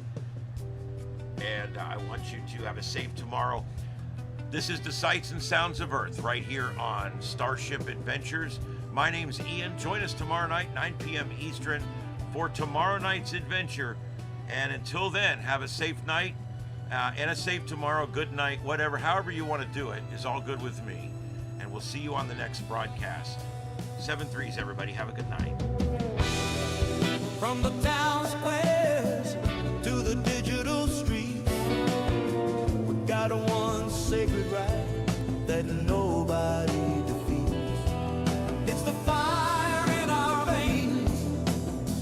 S6: And I want you to have a safe tomorrow. This is the Sights and Sounds of Earth right here on Starship Adventures. My name's Ian. Join us tomorrow night, 9 p.m. Eastern, for tomorrow night's adventure. And until then, have a safe night and a safe tomorrow. Good night, whatever, however you want to do it is all good with me. And we'll see you on the next broadcast. 7-3s, everybody. Have a good night.
S5: From the town squares to the digital streets, we got one sacred right that nobody defeats. It's the fire in our veins,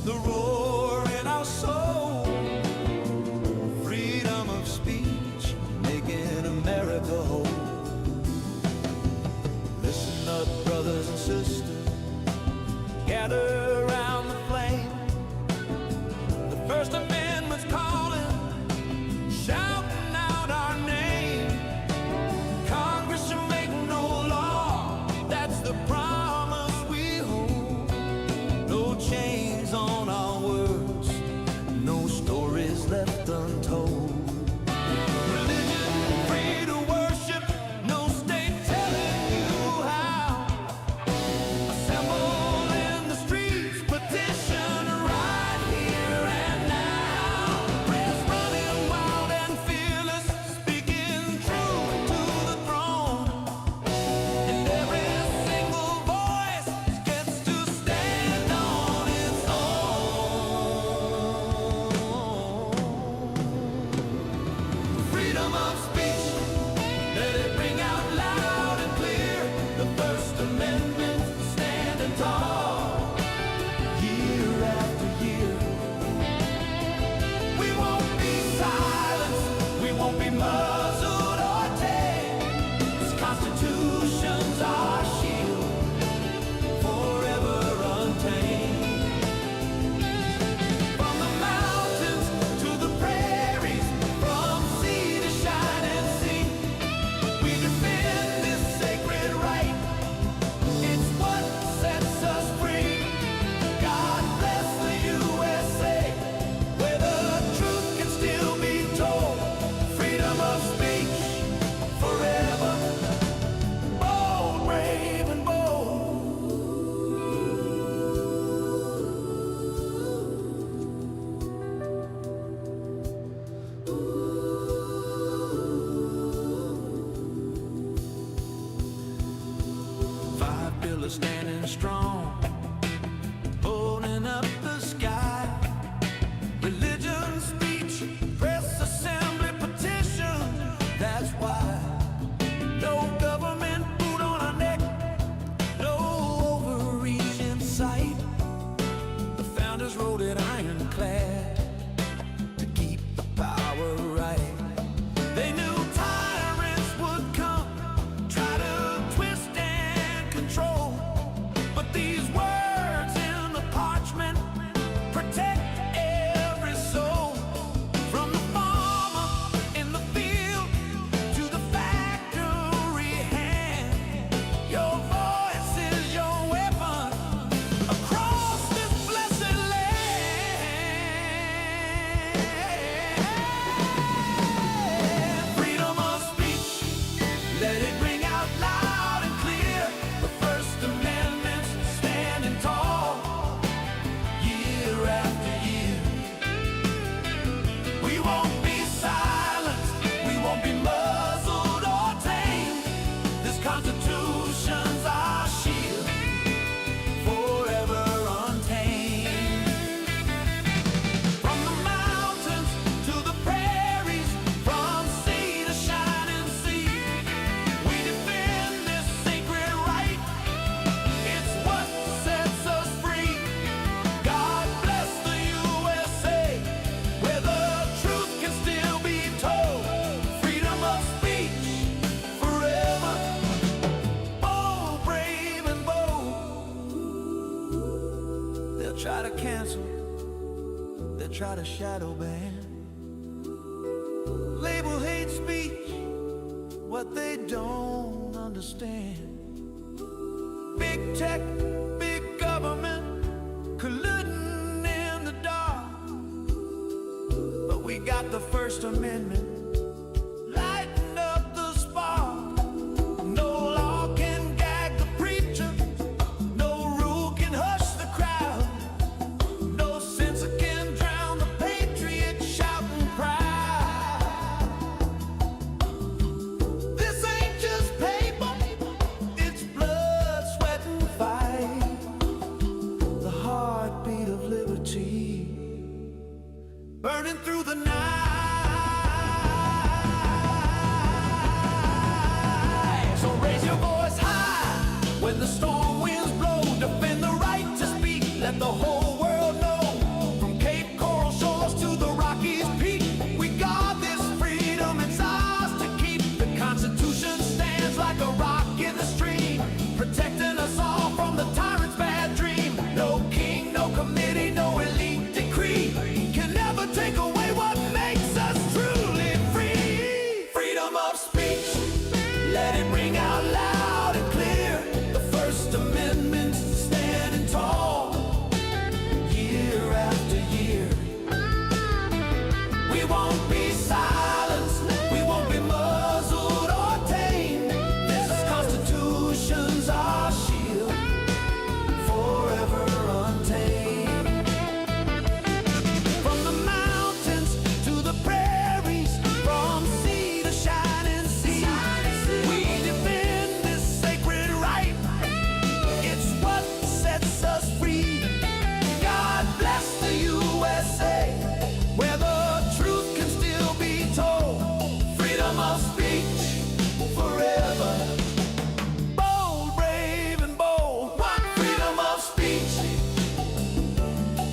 S5: the roar in our soul, freedom of speech, making America whole. Listen up, brothers and sisters, gather around the flame. The First Amendment's calling, shouting out our name. Congress should make no law, that's the promise we hold. No chains on our words, no stories left untold. Religion free to worship, no state telling you how. Assemble in the streets, petition right here and now. Press running wild and fearless, speaking truth to the throne. And every single voice gets to stand on its own. Freedom of speech, let it ring out loud and clear. The First Amendment standing tall, year after year. We won't be silenced, we won't be muzzled or tamed. This Constitution's our shield, forever untamed. From the mountains to the prairies, from sea to shining sea, we defend this sacred right. It's what sets us free. God bless the USA, where the truth can still be told. Freedom of speech, forever. Bold, brave, and bold. Five pillars standing strong, holding up the sky. Religion, speech, press, assembly, petition. That's why no government boot on our neck, no overreach in sight. The founders wrote it ironclad to keep the power right. They knew tyrants would come, try to twist and control. But these words in the parchment protect every soul. From the farmer in the field to the factory hand, your voice is your weapon across this blessed land. Freedom of speech, let it ring out loud and clear. The First Amendment's standing tall, year after year. We won't be silenced, we won't be muzzled or tamed. This Constitution's our shield, forever untamed. From the mountains to the prairies, from sea to shining sea, we defend this sacred right. It's what sets us free. God bless the USA, where the truth can still be told. Freedom of speech, forever. Bold, brave, and bold. They'll try to cancel, they'll try to shadow ban, label hate speech what they don't understand. Big tech, big government, colluding in the dark. But we got the First Amendment, lighting up the spark. burning through the night. So raise your voice high when the storm winds blow. Defend the right to speak, let the whole world know. From Cape Coral shores to the Rockies peak, we guard this freedom, it's ours to keep. The Constitution stands like a rock in the stream, protecting us all from the tyrant's bad dream. No king, no committee, no elite decree can never take away what makes us truly free. Freedom of speech, let it ring out loud and clear. The First Amendment's standing tall, year after year. We won't be silenced, we won't be muzzled or tamed. This Constitution's our shield, forever untamed. From the mountains to the prairies, from sea to shining sea, we defend this sacred right. It's what sets us free. God bless the USA, where the truth can still be told. Freedom of speech forever. Bold, brave, and bold. Freedom of speech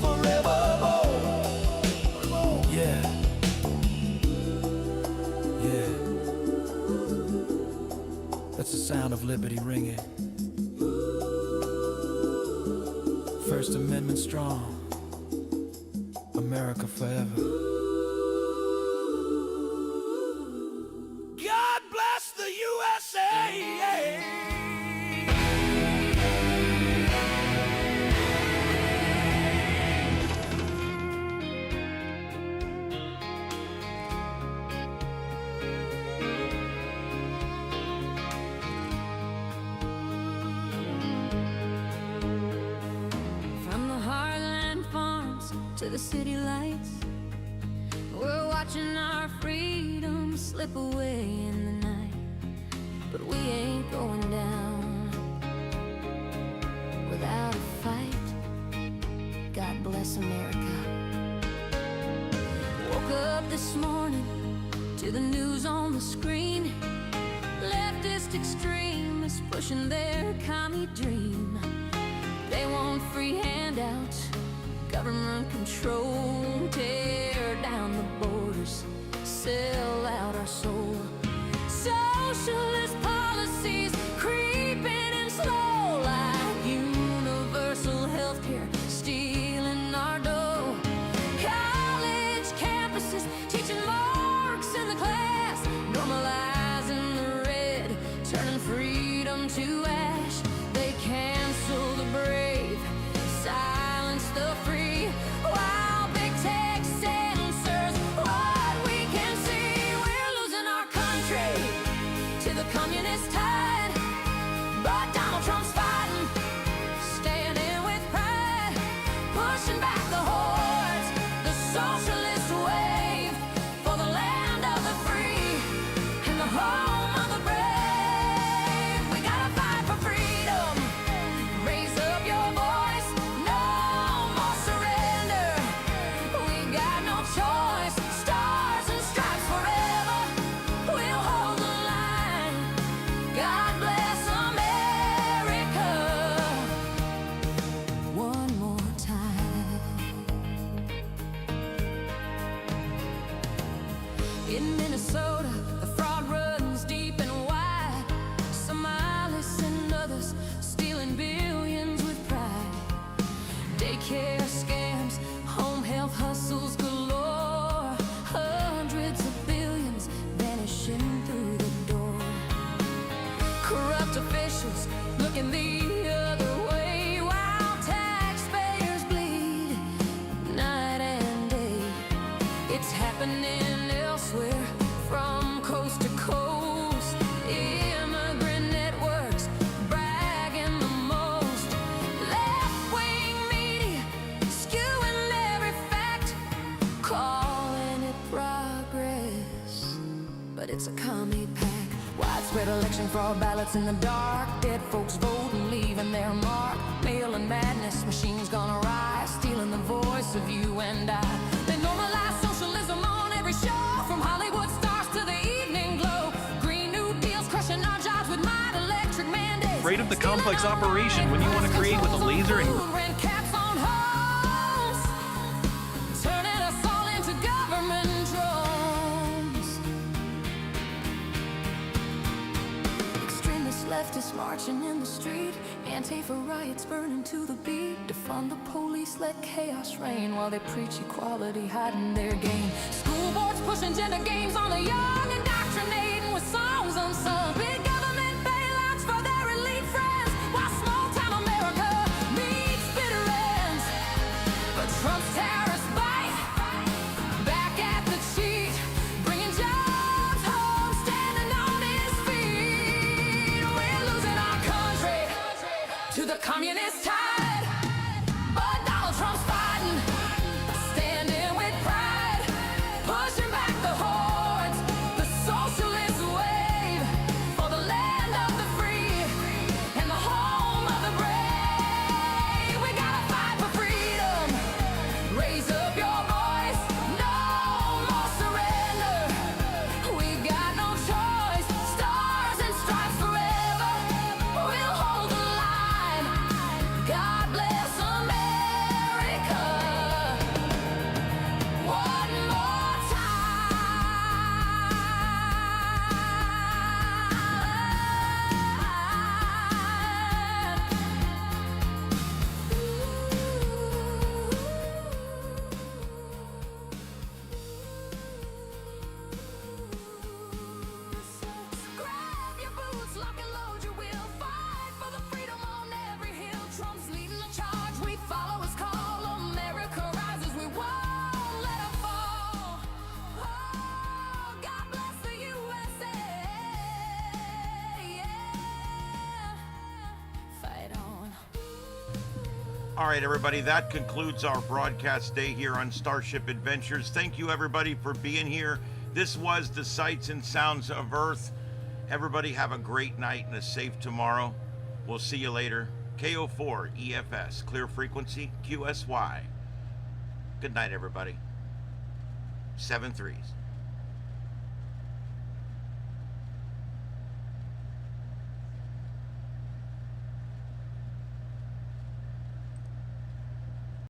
S5: forever bold. Yeah. Yeah. That's the sound of liberty ringing. First Amendment strong. America forever. God bless the USA!
S4: From the heartland farms to the city lights, we're watching our freedom slip away in the night. But we ain't going down without a fight. God bless America. Woke up this morning to the news on the screen. Leftist extremists pushing their commie dream. They want free handouts, government control, tear down the borders, sell out our soul. Socialist policies creeping in slow, like universal healthcare stealing our dough. College campuses teaching Marx in the class, normalizing the red, turning freedom to ash. They cancel the brave, silence the free, while big tech censors what we can see. We're losing our country to the communist tide, but Donald Trump's fighting, staying in with pride, pushing back the hordes, the socialist wave, for the land of the free and the home of the brave. We gotta fight for freedom. Raise up your voice, no more surrender. We got no choice, stars and stripes forever. We'll hold the line. God bless America. One more time. In Minnesota, the fraud runs deep and wide. Somalis and others stealing billions with pride. Daycare scams, home health hustles galore. Hundreds of billions vanishing through the door. Corrupt officials looking the other way, while taxpayers bleed night and day. It's happening elsewhere, from coast to coast. Immigrant networks bragging the most. Left-wing media skewing every fact, calling it progress, but it's a commie pack. Widespread election fraud, ballots in the dark, dead folks voting, leaving their mark. Mail-in madness, machines gonna rise, stealing the voice of you and I. They normalize
S16: right of the complex operation when you want to create with a laser and
S4: Rent caps on homes, turning us all into government drones. Extremist leftists marching in the street, Antifa riots burning to the beat. Defund the police, let chaos reign while they preach equality, hiding their game. School boards pushing gender games on the young, indoctrinating with songs unsung. Big government bailouts for their elite friends, while small-town America meets bitter ends. But Trump's terrorists bite back at the cheat, bringing jobs home, standing on his feet. We're losing our country to the communist tide, but Donald Trump's fighting, standing with pride, pushing back the hordes, the socialist wave, for the land of the free and the home of the brave. We gotta fight for freedom, raise up your voice, no more surrender. We've got no choice, stars and stripes forever, we'll hold the line. God bless America. One more Grab your boots, lock and load your wheel. Fight for the freedom on every hill. Trump's leading the charge, we follow his call. America rises, we won't let her fall. Oh, God bless the USA. Yeah. Fight on.
S6: All right, everybody, that concludes our broadcast day here on Starship Adventures. Thank you, everybody, for being here. This was the Sights and Sounds of Earth. Everybody have a great night and a safe tomorrow. We'll see you later. KO4 EFS, clear frequency, QSY. Good night, everybody. 7 3s.